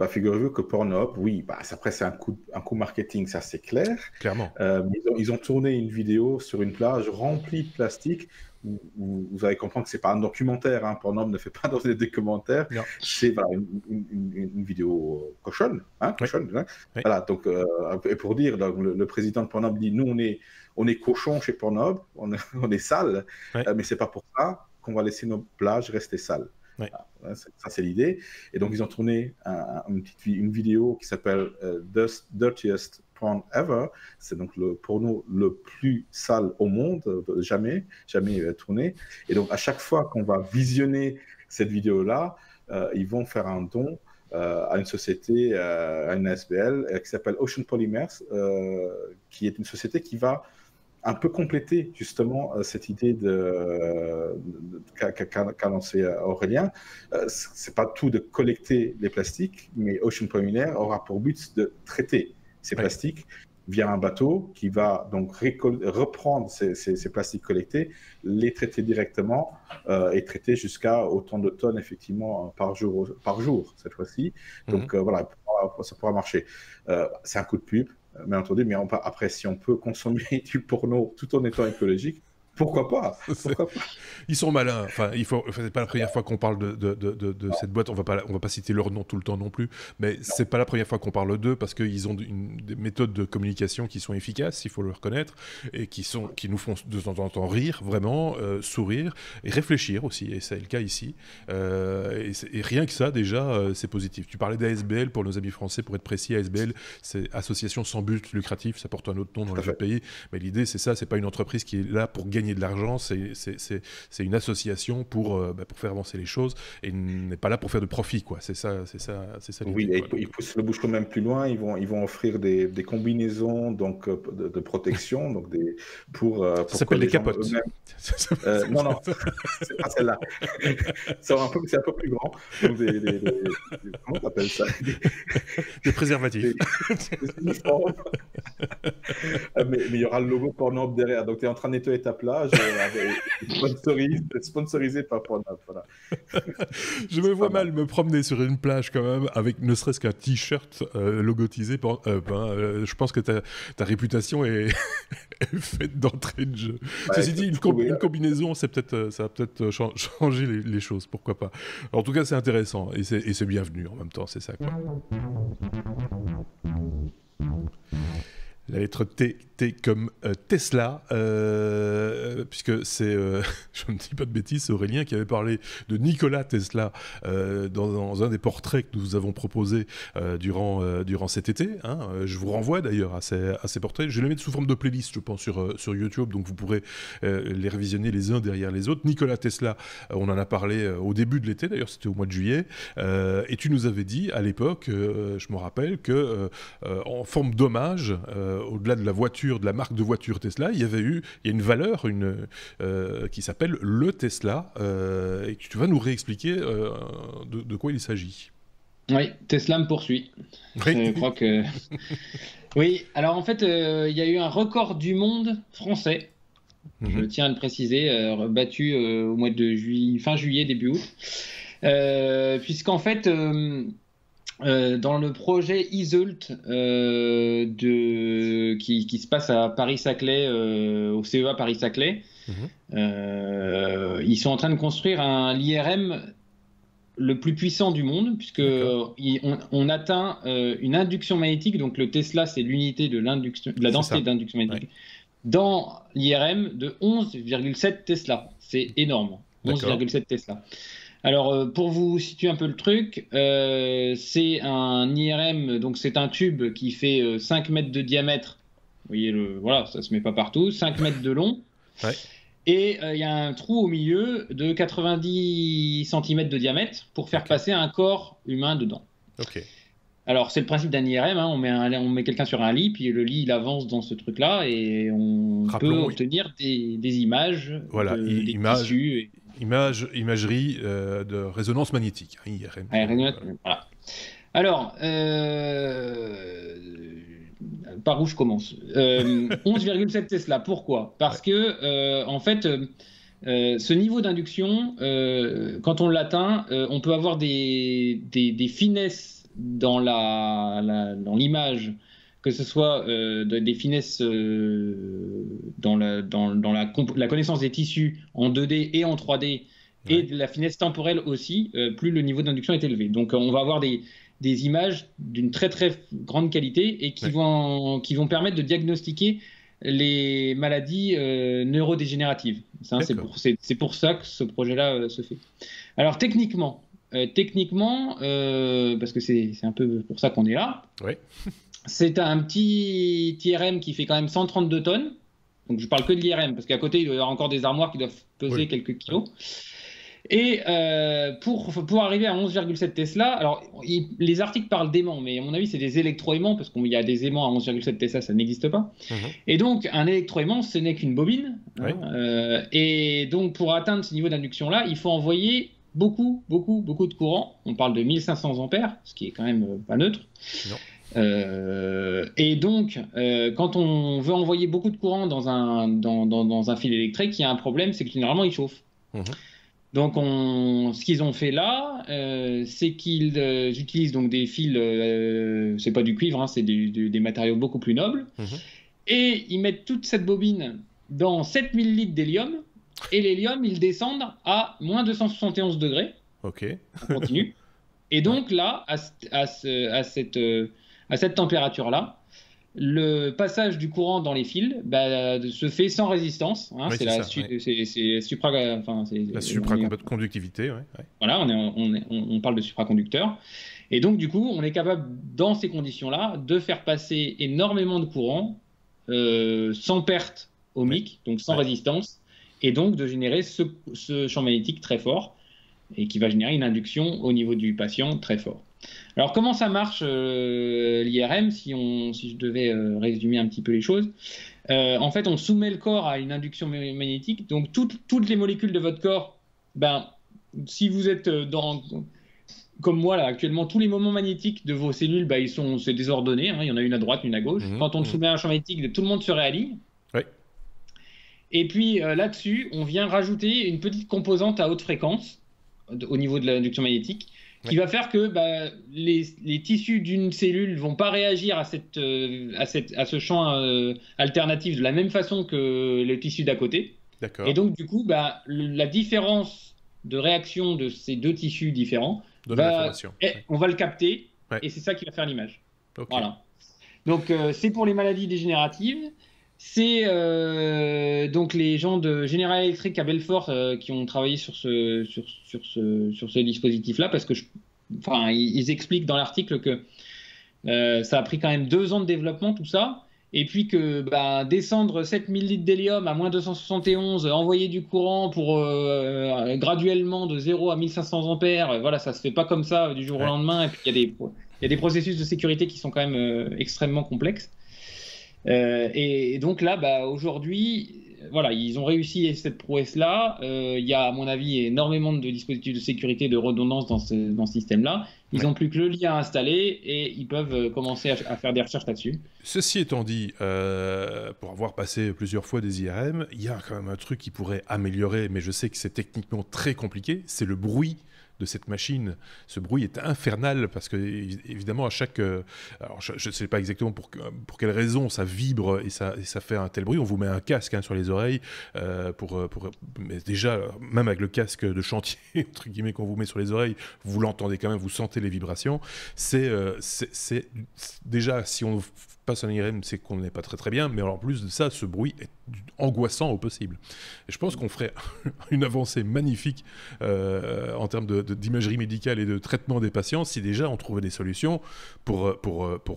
Figurez-vous que Pornhub, oui, après c'est un coup marketing, ça c'est clair. Clairement. Ils ont tourné une vidéo sur une plage remplie de plastique. Où vous allez comprendre que c'est pas un documentaire, hein. Pornhub ne fait pas dans des commentaires. Non. C'est une vidéo cochonne, hein, cochonne. Oui. Hein. Oui. Voilà. Donc, et pour dire, donc, le président de Pornhub dit nous on est cochon chez Pornhub, on est sale, mais c'est pas pour ça qu'on va laisser nos plages rester sales. Ouais. Ça, c'est l'idée. Et donc, ils ont tourné une vidéo qui s'appelle Dirtiest Porn Ever. C'est donc le porno le plus sale au monde, jamais tourné. Et donc, à chaque fois qu'on va visionner cette vidéo-là, ils vont faire un don à une société, à une ASBL, qui s'appelle Ocean Polymers, qui est une société qui va un peu compléter justement cette idée qu'a lancé Aurélien. C'est pas tout de collecter les plastiques, mais Ocean Polymers aura pour but de traiter ces plastiques via un bateau qui va donc reprendre ces plastiques collectés, les traiter directement et traiter jusqu'à autant de tonnes effectivement par jour cette fois-ci. Donc voilà, ça pourra marcher. C'est un coup de pub, bien entendu, mais après, si on peut consommer du porno tout en étant écologique, pourquoi pas? Ils sont malins. Enfin, c'est pas la première fois qu'on parle de cette boîte. On va pas citer leur nom tout le temps non plus, mais c'est pas la première fois qu'on parle d'eux parce qu'ils ont des méthodes de communication qui sont efficaces, il faut le reconnaître, et qui nous font de temps en temps rire, vraiment, sourire et réfléchir aussi. Et c'est le cas ici. Et rien que ça, déjà, c'est positif. Tu parlais d'ASBL pour nos amis français, pour être précis. ASBL, c'est Association sans but lucratif. Ça porte un autre nom dans les autres pays, mais l'idée, c'est ça. C'est pas une entreprise qui est là pour gagner de l'argent, c'est une association pour faire avancer les choses et n'est pas là pour faire de profit, quoi. C'est ça l'idée. Oui, et ils poussent le bouchon même plus loin. Ils vont offrir des combinaisons donc de protection, donc ça s'appelle des capotes. Non, c'est pas celle-là. C'est un peu plus grand. Donc comment on appelle ça? Des préservatifs. Mais il y aura le logo Pornhub derrière. Donc tu es en train de nettoyer ta plage, sponsorisé par Pornhub. Voilà. Je me vois mal me promener sur une plage quand même avec ne serait-ce qu'un t-shirt logotisé. Je pense que ta réputation est faite d'entrée de jeu. Ceci dit, une combinaison, ça va peut-être changer les choses, pourquoi pas. En tout cas, c'est intéressant et c'est bienvenu en même temps, c'est ça, quoi. La lettre T comme Tesla, puisque c'est, je ne dis pas de bêtises, c'est Aurélien qui avait parlé de Nikola Tesla dans un des portraits que nous avons proposés durant cet été. Je vous renvoie d'ailleurs à ces portraits. Je vais les mettre sous forme de playlist, je pense, sur YouTube, donc vous pourrez les révisionner les uns derrière les autres. Nikola Tesla, on en a parlé au début de l'été, d'ailleurs c'était au mois de juillet, et tu nous avais dit à l'époque, je me rappelle, que en forme d'hommage, au-delà de la voiture, de la marque de voiture Tesla, il y a une valeur qui s'appelle le Tesla, et que tu vas nous réexpliquer de quoi il s'agit. Oui, Tesla me poursuit. Oui. Je crois que... Oui, alors en fait, il y a eu un record du monde français, je tiens à le préciser, battu au mois de fin juillet, début août, puisqu'en fait... dans le projet Isult qui se passe à Paris-Saclay, au CEA Paris-Saclay, ils sont en train de construire l'IRM le plus puissant du monde, puisque on atteint une induction magnétique. Donc le Tesla, c'est l'unité de la densité d'induction magnétique, dans l'IRM de 11,7 Tesla. C'est énorme, 11,7 Tesla. Alors, pour vous situer un peu le truc, c'est un IRM, donc c'est un tube qui fait 5 mètres de diamètre. Vous voyez, voilà, ça se met pas partout, 5 mètres de long. Ouais. Et il y a un trou au milieu de 90 cm de diamètre pour faire passer un corps humain dedans. Alors, c'est le principe d'un IRM, on met quelqu'un sur un lit, puis le lit, il avance dans ce truc-là, et on peut obtenir des images, des tissus... Imagerie de résonance magnétique, IRM. Voilà. Alors, par où je commence 11,7 Tesla, pourquoi? Parce que, en fait, ce niveau d'induction, quand on l'atteint, on peut avoir des finesses dans l'image, que ce soit des finesses dans la connaissance des tissus en 2D et en 3D, et de la finesse temporelle aussi, plus le niveau d'induction est élevé. Donc on va avoir des images d'une très très grande qualité et qui vont permettre de diagnostiquer les maladies neurodégénératives. C'est pour ça que ce projet-là se fait. Alors techniquement, parce que c'est un peu pour ça qu'on est là, c'est un petit IRM qui fait quand même 132 tonnes. Donc je parle que de l'IRM, parce qu'à côté, il doit y avoir encore des armoires qui doivent peser quelques kilos. Et pour arriver à 11,7 Tesla, alors les articles parlent d'aimants, mais à mon avis c'est des électroaimants, parce qu'il y a des aimants à 11,7 Tesla, ça n'existe pas. Et donc un électroaimant, ce n'est qu'une bobine. Et donc pour atteindre ce niveau d'induction-là, il faut envoyer beaucoup de courant. On parle de 1500 ampères, ce qui est quand même pas neutre. Et donc, quand on veut envoyer beaucoup de courant dans un fil électrique, il y a un problème, c'est que généralement il chauffe. Donc, ce qu'ils ont fait là, c'est qu'ils utilisent donc des fils, c'est pas du cuivre, c'est des matériaux beaucoup plus nobles, et ils mettent toute cette bobine dans 7000 litres d'hélium, et l'hélium, ils descendent à moins 271 degrés. Ok. On continue. Et donc là, à cette température-là, le passage du courant dans les fils se fait sans résistance. C'est la supraconductivité. Voilà, on parle de supraconducteur. Et donc, du coup, on est capable, dans ces conditions-là, de faire passer énormément de courant sans perte ohmique, donc sans résistance, et donc de générer ce champ magnétique très fort, et qui va générer une induction au niveau du patient très fort. Alors, comment ça marche l'IRM, si je devais résumer un petit peu les choses. En fait, on soumet le corps à une induction magnétique. Donc, toutes les molécules de votre corps, si vous êtes comme moi, là, actuellement, tous les moments magnétiques de vos cellules, c'est désordonné. Il y en a une à droite, une à gauche. Quand on soumet à un champ magnétique, tout le monde se réaligne. Et puis, là-dessus, on vient rajouter une petite composante à haute fréquence au niveau de l'induction magnétique, qui va faire que les tissus d'une cellule ne vont pas réagir à ce champ alternatif de la même façon que les tissus d'à côté. Et donc, du coup, la différence de réaction de ces deux tissus différents, on va le capter, et c'est ça qui va faire l'image. Voilà. Donc, c'est pour les maladies dégénératives. C'est donc les gens de General Electric à Belfort qui ont travaillé sur ce dispositif-là, parce que ils expliquent dans l'article que ça a pris quand même 2 ans de développement, tout ça, et puis que descendre 7000 litres d'hélium à moins 271, envoyer du courant pour graduellement de 0 à 1500 ampères, voilà, ça se fait pas comme ça du jour au lendemain, et puis il y a des processus de sécurité qui sont quand même extrêmement complexes. Et donc là, aujourd'hui, voilà, ils ont réussi cette prouesse-là. Il y a, à mon avis, énormément de dispositifs de sécurité, de redondance dans ce système-là. Ils n'ont plus que le lien à installer et ils peuvent commencer à faire des recherches là-dessus. Ceci étant dit, pour avoir passé plusieurs fois des IRM, il y a quand même un truc qui pourrait améliorer, mais je sais que c'est techniquement très compliqué, c'est le bruit de cette machine. Ce bruit est infernal parce que, évidemment, à chaque... alors, je ne sais pas exactement pour quelle raison ça vibre et ça fait un tel bruit. On vous met un casque sur les oreilles mais déjà, même avec le casque de chantier, entre guillemets, qu'on vous met sur les oreilles, vous l'entendez quand même, vous sentez les vibrations. C'est déjà, si on passe un IRM, c'est qu'on n'est pas très très bien, mais en plus de ça, ce bruit est angoissant au possible. Et je pense qu'on ferait une avancée magnifique en termes d'imagerie médicale et de traitement des patients si déjà on trouvait des solutions pour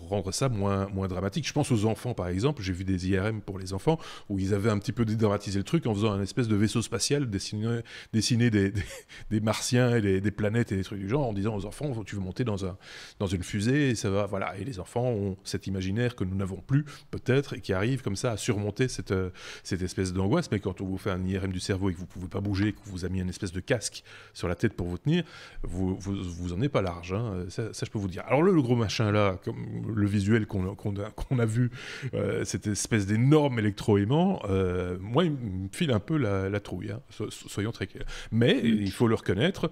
rendre ça moins dramatique. Je pense aux enfants, par exemple. J'ai vu des IRM pour les enfants où ils avaient un petit peu dédramatisé le truc en faisant un espèce de vaisseau spatial, dessiner des martiens et des planètes et des trucs du genre, en disant aux enfants, tu veux monter dans une fusée et ça va, voilà. Et les enfants ont cet imaginaire que nous n'avons plus, peut-être, et qui arrive comme ça à surmonter cette espèce d'angoisse. Mais quand on vous fait un IRM du cerveau et que vous ne pouvez pas bouger, que vous a mis une espèce de casque sur la tête pour vous tenir, vous en êtes pas large, ça je peux vous dire. Alors le gros machin là, comme le visuel qu'on a vu, cette espèce d'énorme électroaimant, moi il me file un peu la trouille, soyons très clairs. Mais il faut le reconnaître,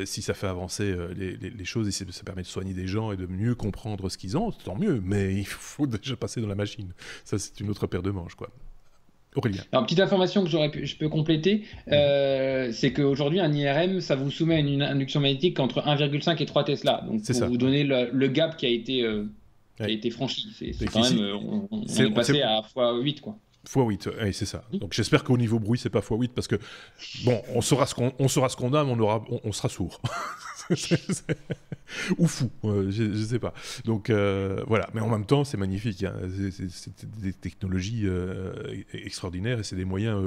si ça fait avancer les choses et si ça permet de soigner des gens et de mieux comprendre ce qu'ils ont, tant mieux, mais il faut déjà passer dans la machine. Ça, c'est une autre paire de manches, quoi. Aurélien. Alors, petite information que je peux compléter, c'est qu'aujourd'hui, un IRM, ça vous soumet à une induction magnétique entre 1,5 et 3 Tesla. Donc, pour vous donner le gap qui a été franchi. C'est quand même, on est passé à x8, quoi. x8, oui, c'est ça. Donc j'espère qu'au niveau bruit, c'est pas x8 parce que, bon, on saura ce qu'on a, mais on sera sourd. Ou fou, je sais pas. Donc voilà, mais en même temps, c'est magnifique. Hein. C'est des technologies extraordinaires et c'est des moyens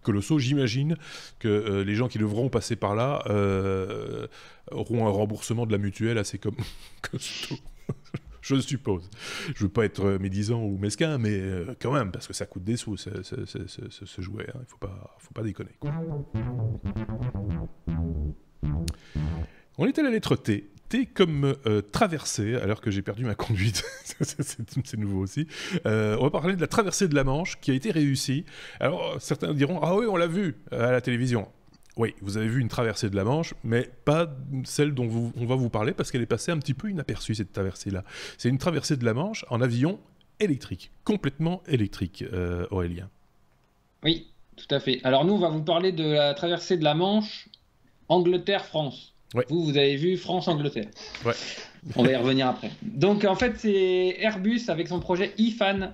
colossaux. J'imagine que les gens qui devront passer par là auront un remboursement de la mutuelle assez costaud. Je suppose. Je veux pas être médisant ou mesquin, mais quand même, parce que ça coûte des sous, ce jouet. Hein. Il faut pas déconner. Quoi. On est à la lettre T. T comme traversée, alors que j'ai perdu ma conduite. C'est nouveau aussi. On va parler de la traversée de la Manche qui a été réussie. Alors, certains diront « Ah oui, on l'a vu à la télévision ». Oui, vous avez vu une traversée de la Manche, mais pas celle dont on va vous parler parce qu'elle est passée un petit peu inaperçue, cette traversée-là. C'est une traversée de la Manche en avion électrique, complètement électrique, Aurélien. Oui, tout à fait. Alors nous, on va vous parler de la traversée de la Manche, Angleterre-France. Ouais. Vous avez vu France-Angleterre. Ouais. On va y revenir après. Donc en fait, c'est Airbus avec son projet IFAN,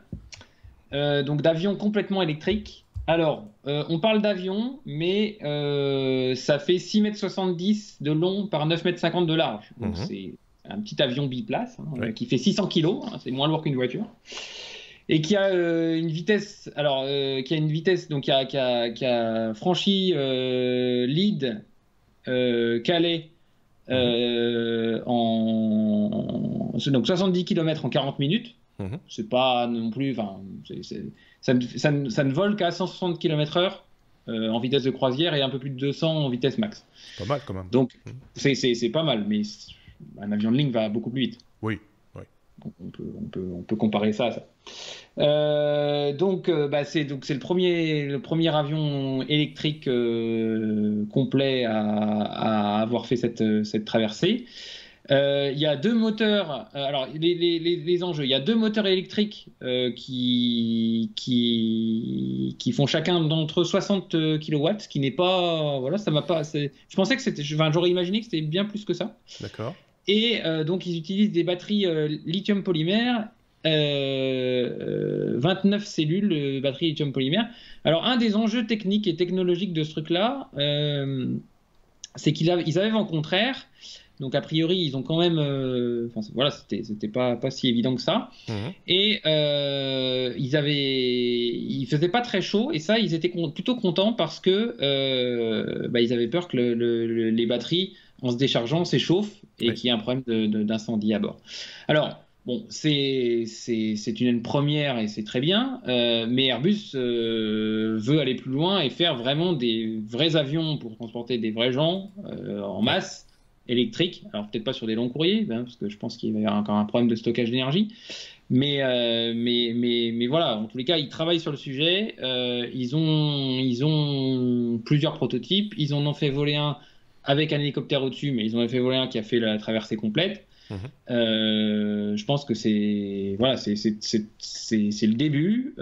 donc d'avion complètement électrique. Alors, on parle d'avion, mais ça fait 6,70 m de long par 9,50 m de large. Donc c'est un petit avion biplace qui fait 600 kg, c'est moins lourd qu'une voiture. Et qui a une vitesse, donc qui a franchi Leeds, Calais, donc 70 km en 40 minutes. C'est pas non plus, ça ne vole qu'à 160 km/h en vitesse de croisière et un peu plus de 200 en vitesse max. Pas mal quand même. Donc c'est pas mal, mais un avion de ligne va beaucoup plus vite. Oui. Donc, on peut comparer ça à ça. C'est le premier avion électrique complet à avoir fait cette traversée. Il y a deux moteurs. Alors les enjeux, il y a deux moteurs électriques qui font chacun d'entre 60 kW, ce qui n'est pas, voilà, ça m'a pas. Je pensais que c'était, j'aurais imaginé que c'était bien plus que ça. D'accord. Et donc ils utilisent des batteries lithium polymère, 29 cellules batterie lithium polymère. Alors un des enjeux techniques et technologiques de ce truc-là, c'est qu'ils avaient vent contraire. Donc a priori, ils ont quand même, c'était pas si évident que ça. Et il faisait pas très chaud, et ça, ils étaient plutôt contents parce que ils avaient peur que les batteries, en se déchargeant, s'échauffent et qu'il y ait un problème d'incendie à bord. Alors bon, c'est une première et c'est très bien, mais Airbus veut aller plus loin et faire vraiment des vrais avions pour transporter des vrais gens en masse. Électrique, alors peut-être pas sur des longs courriers, parce que je pense qu'il va y avoir encore un problème de stockage d'énergie, mais voilà, en tous les cas, ils travaillent sur le sujet, ils ont plusieurs prototypes, ils en ont fait voler un avec un hélicoptère au-dessus, mais ils en ont fait voler un qui a fait la traversée complète. Je pense que c'est le début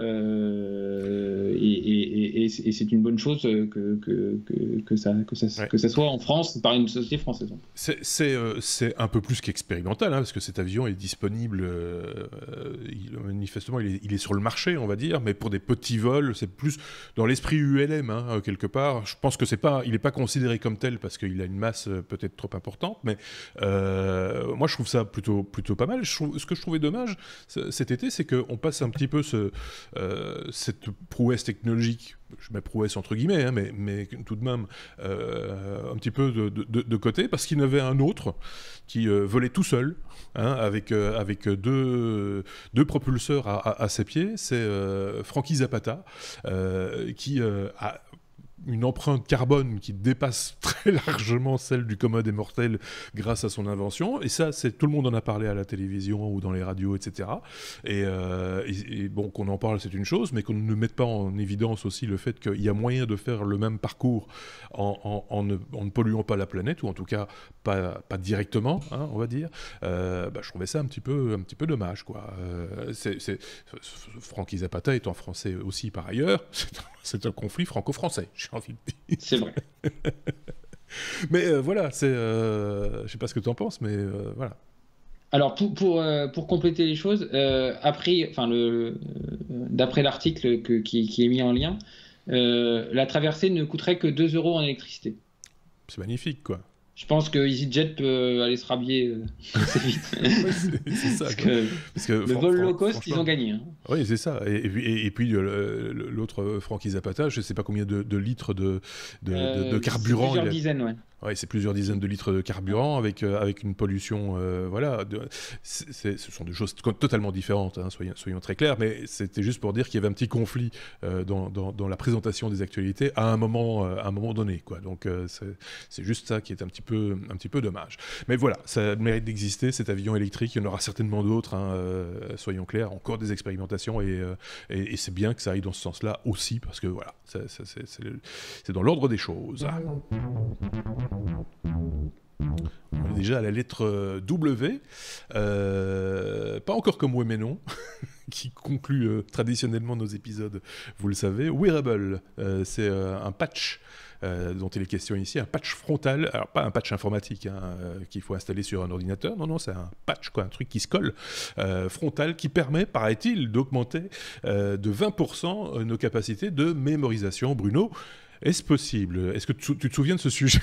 et c'est une bonne chose que ça soit en France par une société française. C'est un peu plus qu'expérimental, parce que cet avion est disponible, manifestement il est sur le marché, on va dire, mais pour des petits vols, c'est plus dans l'esprit ULM, quelque part. Je pense que il n'est pas considéré comme tel parce qu'il a une masse peut-être trop importante, mais moi je trouve ça plutôt pas mal. Ce que je trouvais dommage cet été, c'est qu'on passe un petit peu cette prouesse technologique, je mets prouesse entre guillemets, mais tout de même un petit peu de côté, parce qu'il y en avait un autre qui volait tout seul, avec deux propulseurs à ses pieds. C'est Frankie Zapata, qui a une empreinte carbone qui dépasse très largement celle du commode et mortel grâce à son invention, et ça, tout le monde en a parlé à la télévision ou dans les radios, etc. Et bon, qu'on en parle, c'est une chose, mais qu'on ne mette pas en évidence aussi le fait qu'il y a moyen de faire le même parcours en ne polluant pas la planète, ou en tout cas pas directement, on va dire. Je trouvais ça un petit peu dommage, quoi. Frankie Zapata étant français aussi par ailleurs, c'est un conflit franco-français, j'ai envie de dire. C'est vrai. Mais voilà, je sais pas ce que tu en penses, mais voilà. Alors pour compléter les choses, d'après l'article qui est mis en lien, la traversée ne coûterait que 2 euros en électricité. C'est magnifique, quoi. Je pense que EasyJet peut aller se rhabiller assez vite. C'est ça. Parce que le vol low cost, ils ont gagné. Hein. Oui, c'est ça. Et puis l'autre Francky Zapata, je ne sais pas combien de litres de carburant. Plusieurs dizaines, ouais. Ouais, c'est plusieurs dizaines de litres de carburant avec une pollution. Voilà, ce sont des choses totalement différentes, hein, soyons très clairs, mais c'était juste pour dire qu'il y avait un petit conflit dans la présentation des actualités à un moment donné, quoi. Donc c'est juste ça qui est un petit peu dommage. Mais voilà, ça mérite d'exister, cet avion électrique. Il y en aura certainement d'autres, hein, soyons clairs, encore des expérimentations et c'est bien que ça aille dans ce sens-là aussi, parce que voilà, c'est dans l'ordre des choses. On est déjà à la lettre W, pas encore comme oui mais non, qui conclut traditionnellement nos épisodes, vous le savez. Wearable, c'est un patch dont il est question ici, un patch frontal, alors pas un patch informatique qu'il faut installer sur un ordinateur, non, c'est un patch, quoi, un truc qui se colle, frontal, qui permet, paraît-il, d'augmenter de 20% nos capacités de mémorisation. Bruno, est-ce possible? Est-ce que tu te souviens de ce sujet?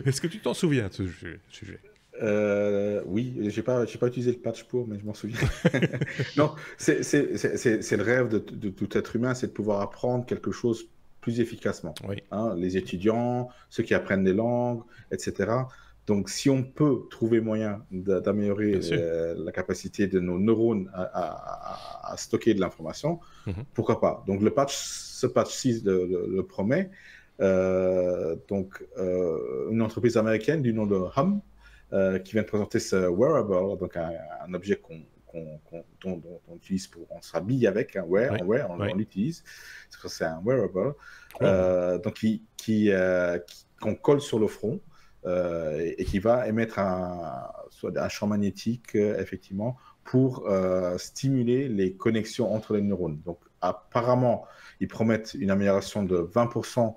Est-ce que tu t'en souviens de ce sujet? Oui, j'ai pas utilisé le patch pour, mais je m'en souviens. Non, c'est le rêve de tout être humain, c'est de pouvoir apprendre quelque chose plus efficacement. Oui. Hein, les étudiants, ceux qui apprennent des langues, etc. Donc, si on peut trouver moyen d'améliorer la capacité de nos neurones à stocker de l'information, pourquoi pas? Donc, ce patch-ci le promet. Donc, une entreprise américaine du nom de Hum, qui vient de présenter ce wearable, donc un objet dont on utilise on s'habille avec, on l'utilise, c'est un wearable, donc qu'on colle sur le front et qui va émettre un champ magnétique, effectivement, pour stimuler les connexions entre les neurones. Donc apparemment, ils promettent une amélioration de 20%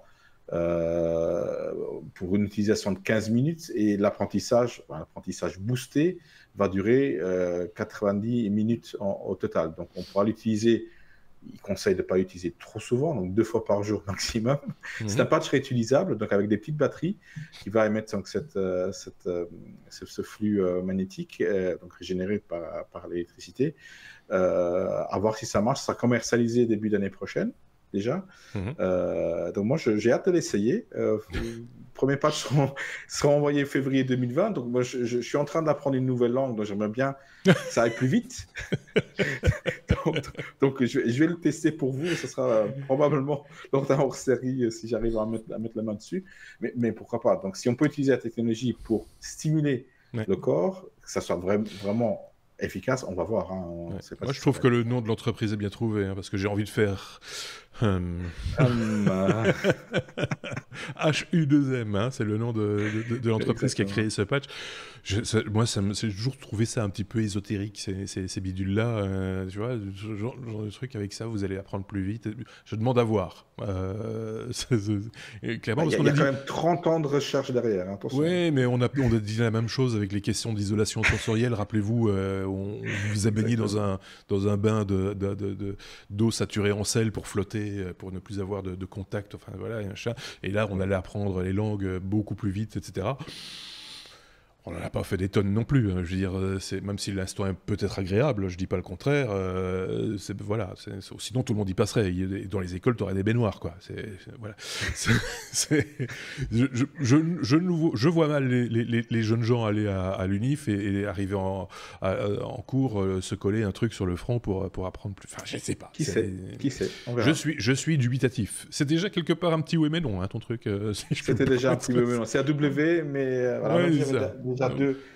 pour une utilisation de 15 minutes, et l'apprentissage boosté va durer 90 minutes au total. Donc on pourra l'utiliser, il conseille de ne pas l'utiliser trop souvent, donc 2 fois par jour maximum. C'est un patch réutilisable, donc avec des petites batteries qui va émettre donc, ce flux magnétique, donc régénéré par l'électricité. À voir si ça marche, ça sera commercialisé début d'année prochaine. Déjà. Donc moi, j'ai hâte de l'essayer. Premier patch sera envoyé février 2020. Donc moi, je suis en train d'apprendre une nouvelle langue, donc j'aimerais bien que ça aille plus vite. donc je vais le tester pour vous. Ce sera probablement lors d'un hors-série si j'arrive à mettre la main dessus. Mais pourquoi pas? Donc si on peut utiliser la technologie pour stimuler le corps, que ça soit vraiment efficace, on va voir. Hein. Moi, je trouve que le nom de l'entreprise est bien trouvé, hein, parce que j'ai envie de faire HU2M, hein, c'est le nom de l'entreprise qui a créé ce patch. J'ai toujours trouvé ça un petit peu ésotérique, ces bidules-là. Tu vois, genre de truc, avec ça, vous allez apprendre plus vite. Je demande à voir. Clairement, il y a quand même 30 ans de recherche derrière. Oui, mais on a dit la même chose avec les questions d'isolation sensorielle. Rappelez-vous, on vous a baigné dans un bain d'eau saturée en sel pour flotter, pour ne plus avoir de contact, enfin voilà, et là on allait apprendre les langues beaucoup plus vite, etc. On n'en a pas fait des tonnes non plus, hein. Je veux dire, même si l'instant est peut-être agréable, je dis pas le contraire, sinon tout le monde y passerait. Dans les écoles, tu aurais des baignoires, quoi. Je vois mal les jeunes gens aller à l'UNIF et arriver en cours, se coller un truc sur le front pour apprendre plus. Enfin, je sais pas. Qui sait je suis dubitatif. C'est déjà quelque part un petit oui mais non, hein, ton truc. C'était déjà un petit oui mais non. C'est à W, mais voilà. Ouais,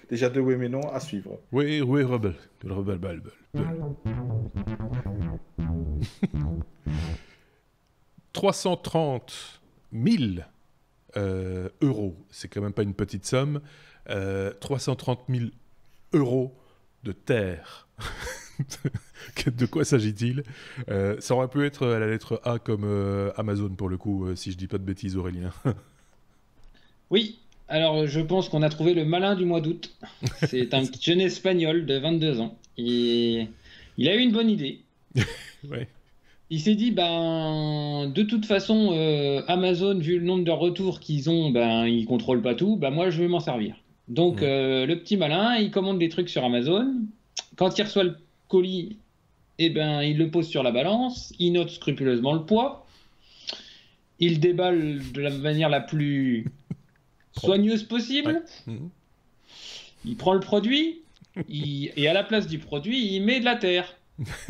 déjà deux oui mais non à suivre. Oui, Rebel. 330 000 euros, c'est quand même pas une petite somme. 330 000 euros de terre. De quoi s'agit-il? Ça aurait pu être à la lettre A comme Amazon pour le coup, si je dis pas de bêtises, Aurélien. Oui. Alors, je pense qu'on a trouvé le malin du mois d'août. C'est un petit jeune espagnol de 22 ans. Et il a eu une bonne idée. Ouais. Il s'est dit, de toute façon, Amazon, vu le nombre de retours qu'ils ont, ils contrôlent pas tout. Moi, je vais m'en servir. Donc, le petit malin, il commande des trucs sur Amazon. Quand il reçoit le colis, il le pose sur la balance. Il note scrupuleusement le poids. Il déballe de la manière la plus soigneuse possible. Ouais. Il prend le produit. Et à la place du produit, il met de la terre.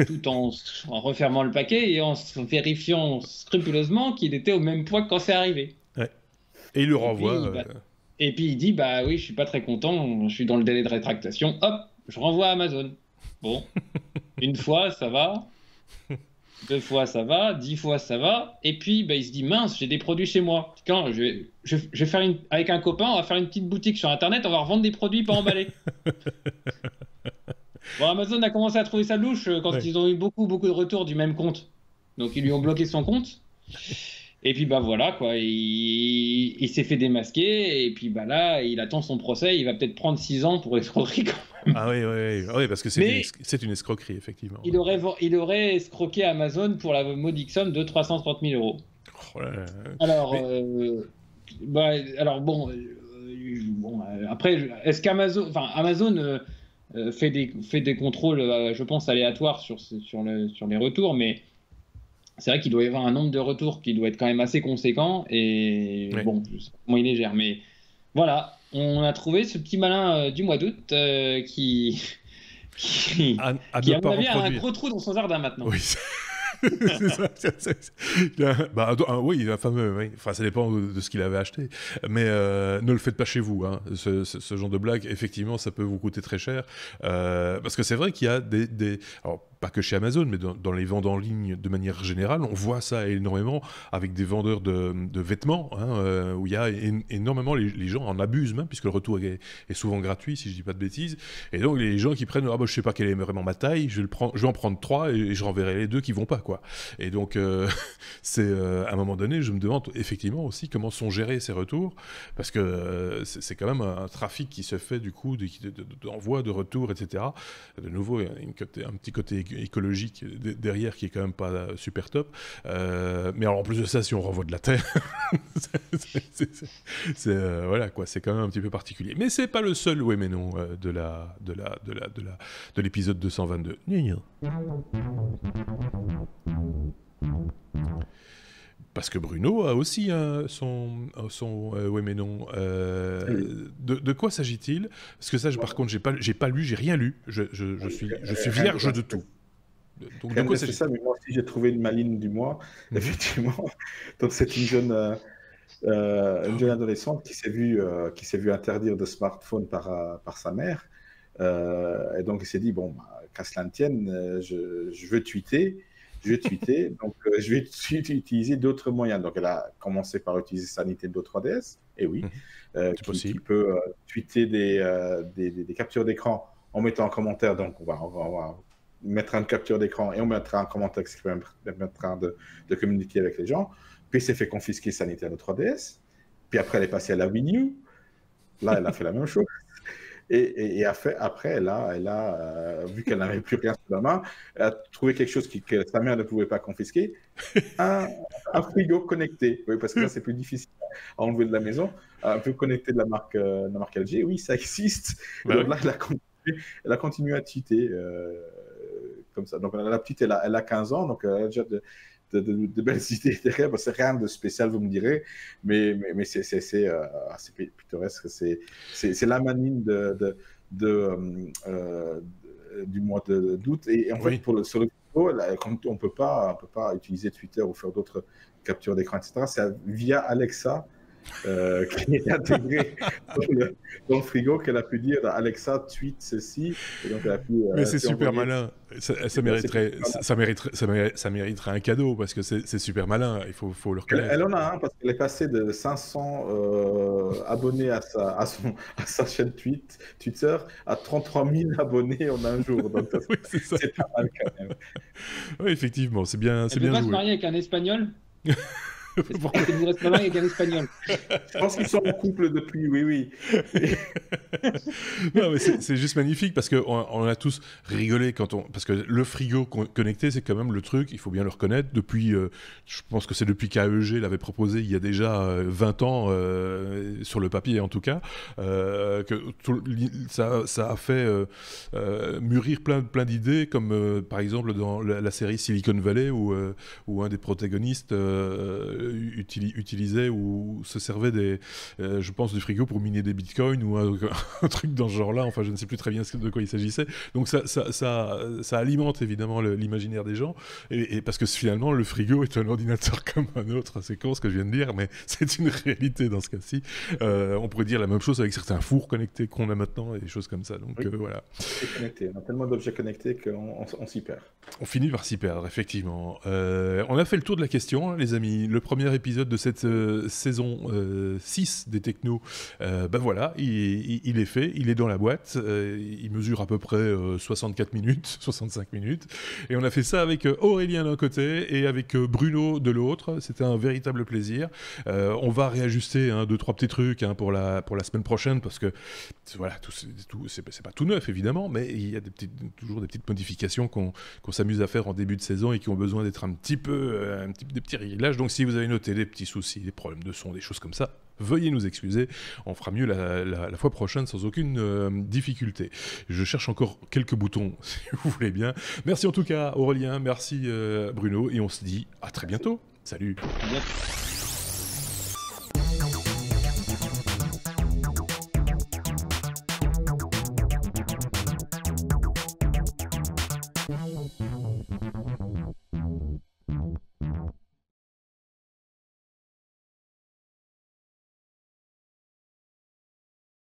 Tout en refermant le paquet et en vérifiant scrupuleusement qu'il était au même poids que quand c'est arrivé. Ouais. Et il le renvoie. Et puis il dit, oui, je suis pas très content, je suis dans le délai de rétractation. Hop, je renvoie à Amazon. Bon, une fois, ça va. 2 fois, ça va. 10 fois, ça va. Et puis, il se dit, mince, j'ai des produits chez moi. Quand je vais faire avec un copain, on va faire une petite boutique sur Internet, on va revendre des produits pas emballés. Bon, Amazon a commencé à trouver ça louche quand ils ont eu beaucoup de retours du même compte. Donc, ils lui ont bloqué son compte. Et puis, voilà, quoi. Il s'est fait démasquer. Et puis, là, il attend son procès. Il va peut-être prendre 6 ans pour escroquerie, quand même. Ah oui, parce que c'est une escroquerie, effectivement. Il aurait escroqué Amazon pour la modique somme de 330 000 euros. Oh là là. Alors, après, est-ce qu'Amazon... Amazon... fait des contrôles, je pense, aléatoires sur les retours, mais c'est vrai qu'il doit y avoir un nombre de retours qui doit être quand même assez conséquent, et je sais pas comment il les gère, mais voilà, on a trouvé ce petit malin du mois d'août qui à mon avis, a un gros trou dans son jardin maintenant. Oui. C'est ça. Oui, un fameux. Oui. Enfin, ça dépend de ce qu'il avait acheté. Mais ne le faites pas chez vous. Hein. Ce genre de blague, effectivement, ça peut vous coûter très cher. Parce que c'est vrai qu'il y a alors, pas que chez Amazon, mais dans les ventes en ligne de manière générale, on voit ça énormément avec des vendeurs de vêtements, où il y a énormément, les gens en abusent même, puisque le retour est souvent gratuit, si je dis pas de bêtises. Et donc, les gens qui prennent, je sais pas quelle est vraiment ma taille, je vais en prendre 3 et je renverrai les 2 qui vont pas, quoi. Et donc, c'est à un moment donné, je me demande effectivement aussi comment sont gérés ces retours, parce que c'est quand même un trafic qui se fait du coup d'envoi, de retour, etc. De nouveau, il y a un petit côté écologique derrière qui est quand même pas super top. Mais alors en plus de ça, si on renvoie de la terre, voilà quoi, c'est quand même un petit peu particulier. Mais c'est pas le seul oui mais non de l'épisode 222. Parce que Bruno a aussi son oui mais non. De quoi s'agit-il? Parce que ça, par contre, j'ai pas lu, j'ai rien lu. Je suis vierge de tout. Donc, de quoi c'est ça? Mais moi aussi, j'ai trouvé ma ligne du mois, effectivement. Donc, c'est une jeune adolescente qui s'est vue interdire de smartphone par sa mère. Et donc, il s'est dit, bon, qu'à cela ne tienne, je veux tweeter. Donc je vais utiliser d'autres moyens. Donc elle a commencé par utiliser sa Nintendo 3DS, et oui, qui peut tweeter des captures d'écran en mettant un commentaire. Donc on va mettre une capture d'écran et on mettra un commentaire qui permettra de communiquer avec les gens. Puis elle s'est fait confisquer sa Nintendo 3DS. Puis après elle est passée à la Wii U. Là elle a fait la même chose. Et après, elle a vu qu'elle n'avait plus rien sous la main, elle a trouvé quelque chose que sa mère ne pouvait pas confisquer, un frigo connecté. Oui, parce que là, c'est plus difficile à enlever de la maison. Un peu connecté de la marque LG. Oui, ça existe. Et donc là, elle a continué à tweeter comme ça. Donc la petite, elle a 15 ans, donc elle a déjà de belles idées derrière. C'est rien de spécial, vous me direz, mais c'est assez pittoresque. C'est la manine du mois d'août. Et en fait, sur le vidéo, quand on peut pas utiliser Twitter ou faire d'autres captures d'écran, etc., c'est via Alexa qui est intégré dans le frigo, qu'elle a pu dire Alexa tweet ceci, et donc elle a pu, mais c'est super malin. Ça mériterait un cadeau, parce que c'est super malin, il faut le reconnaître. Elle en a un, parce qu'elle est passée de 500 abonnés à sa chaîne Twitter à 33 000 abonnés en un jour. Donc oui, c'est pas mal quand même. Oui, effectivement, c'est bien. Elle ne peut pas se marier avec un Espagnol? C'est du restaurant avec un espagnol. Je pense qu'ils sont en couple depuis, oui. Non, mais c'est juste magnifique parce qu'on a tous rigolé parce que le frigo connecté, c'est quand même le truc, il faut bien le reconnaître, depuis, je pense que c'est depuis qu'AEG l'avait proposé il y a déjà 20 ans, sur le papier en tout cas, que ça a fait mûrir plein d'idées, comme par exemple dans la série Silicon Valley où un des protagonistes utilisait ou se servait je pense du frigo pour miner des bitcoins ou un truc dans ce genre-là. Enfin, je ne sais plus très bien de quoi il s'agissait. Donc ça alimente évidemment l'imaginaire des gens, et parce que finalement le frigo est un ordinateur comme un autre. C'est con ce que je viens de dire, mais c'est une réalité dans ce cas-ci. On pourrait dire la même chose avec certains fours connectés qu'on a maintenant et des choses comme ça. Donc oui. Voilà. On a tellement d'objets connectés qu'on s'y perd. On finit par s'y perdre, effectivement. On a fait le tour de la question, hein, les amis. Le premier épisode de cette saison 6 des Technos, voilà, il est fait, il est dans la boîte. Il mesure à peu près 64 minutes, 65 minutes. Et on a fait ça avec Aurélien d'un côté et avec Bruno de l'autre. C'était un véritable plaisir. On va réajuster 2-3 petits trucs pour la semaine prochaine, parce que voilà, c'est pas tout neuf évidemment, mais il y a toujours des petites modifications qu'on s'amuse à faire en début de saison et qui ont besoin d'être des petits réglages. Donc si vous avez noté des petits soucis, des problèmes de son, des choses comme ça, veuillez nous excuser, on fera mieux la fois prochaine sans aucune difficulté. Je cherche encore quelques boutons si vous voulez bien. Merci en tout cas Aurélien, merci Bruno, et on se dit à très bientôt. Salut. Merci.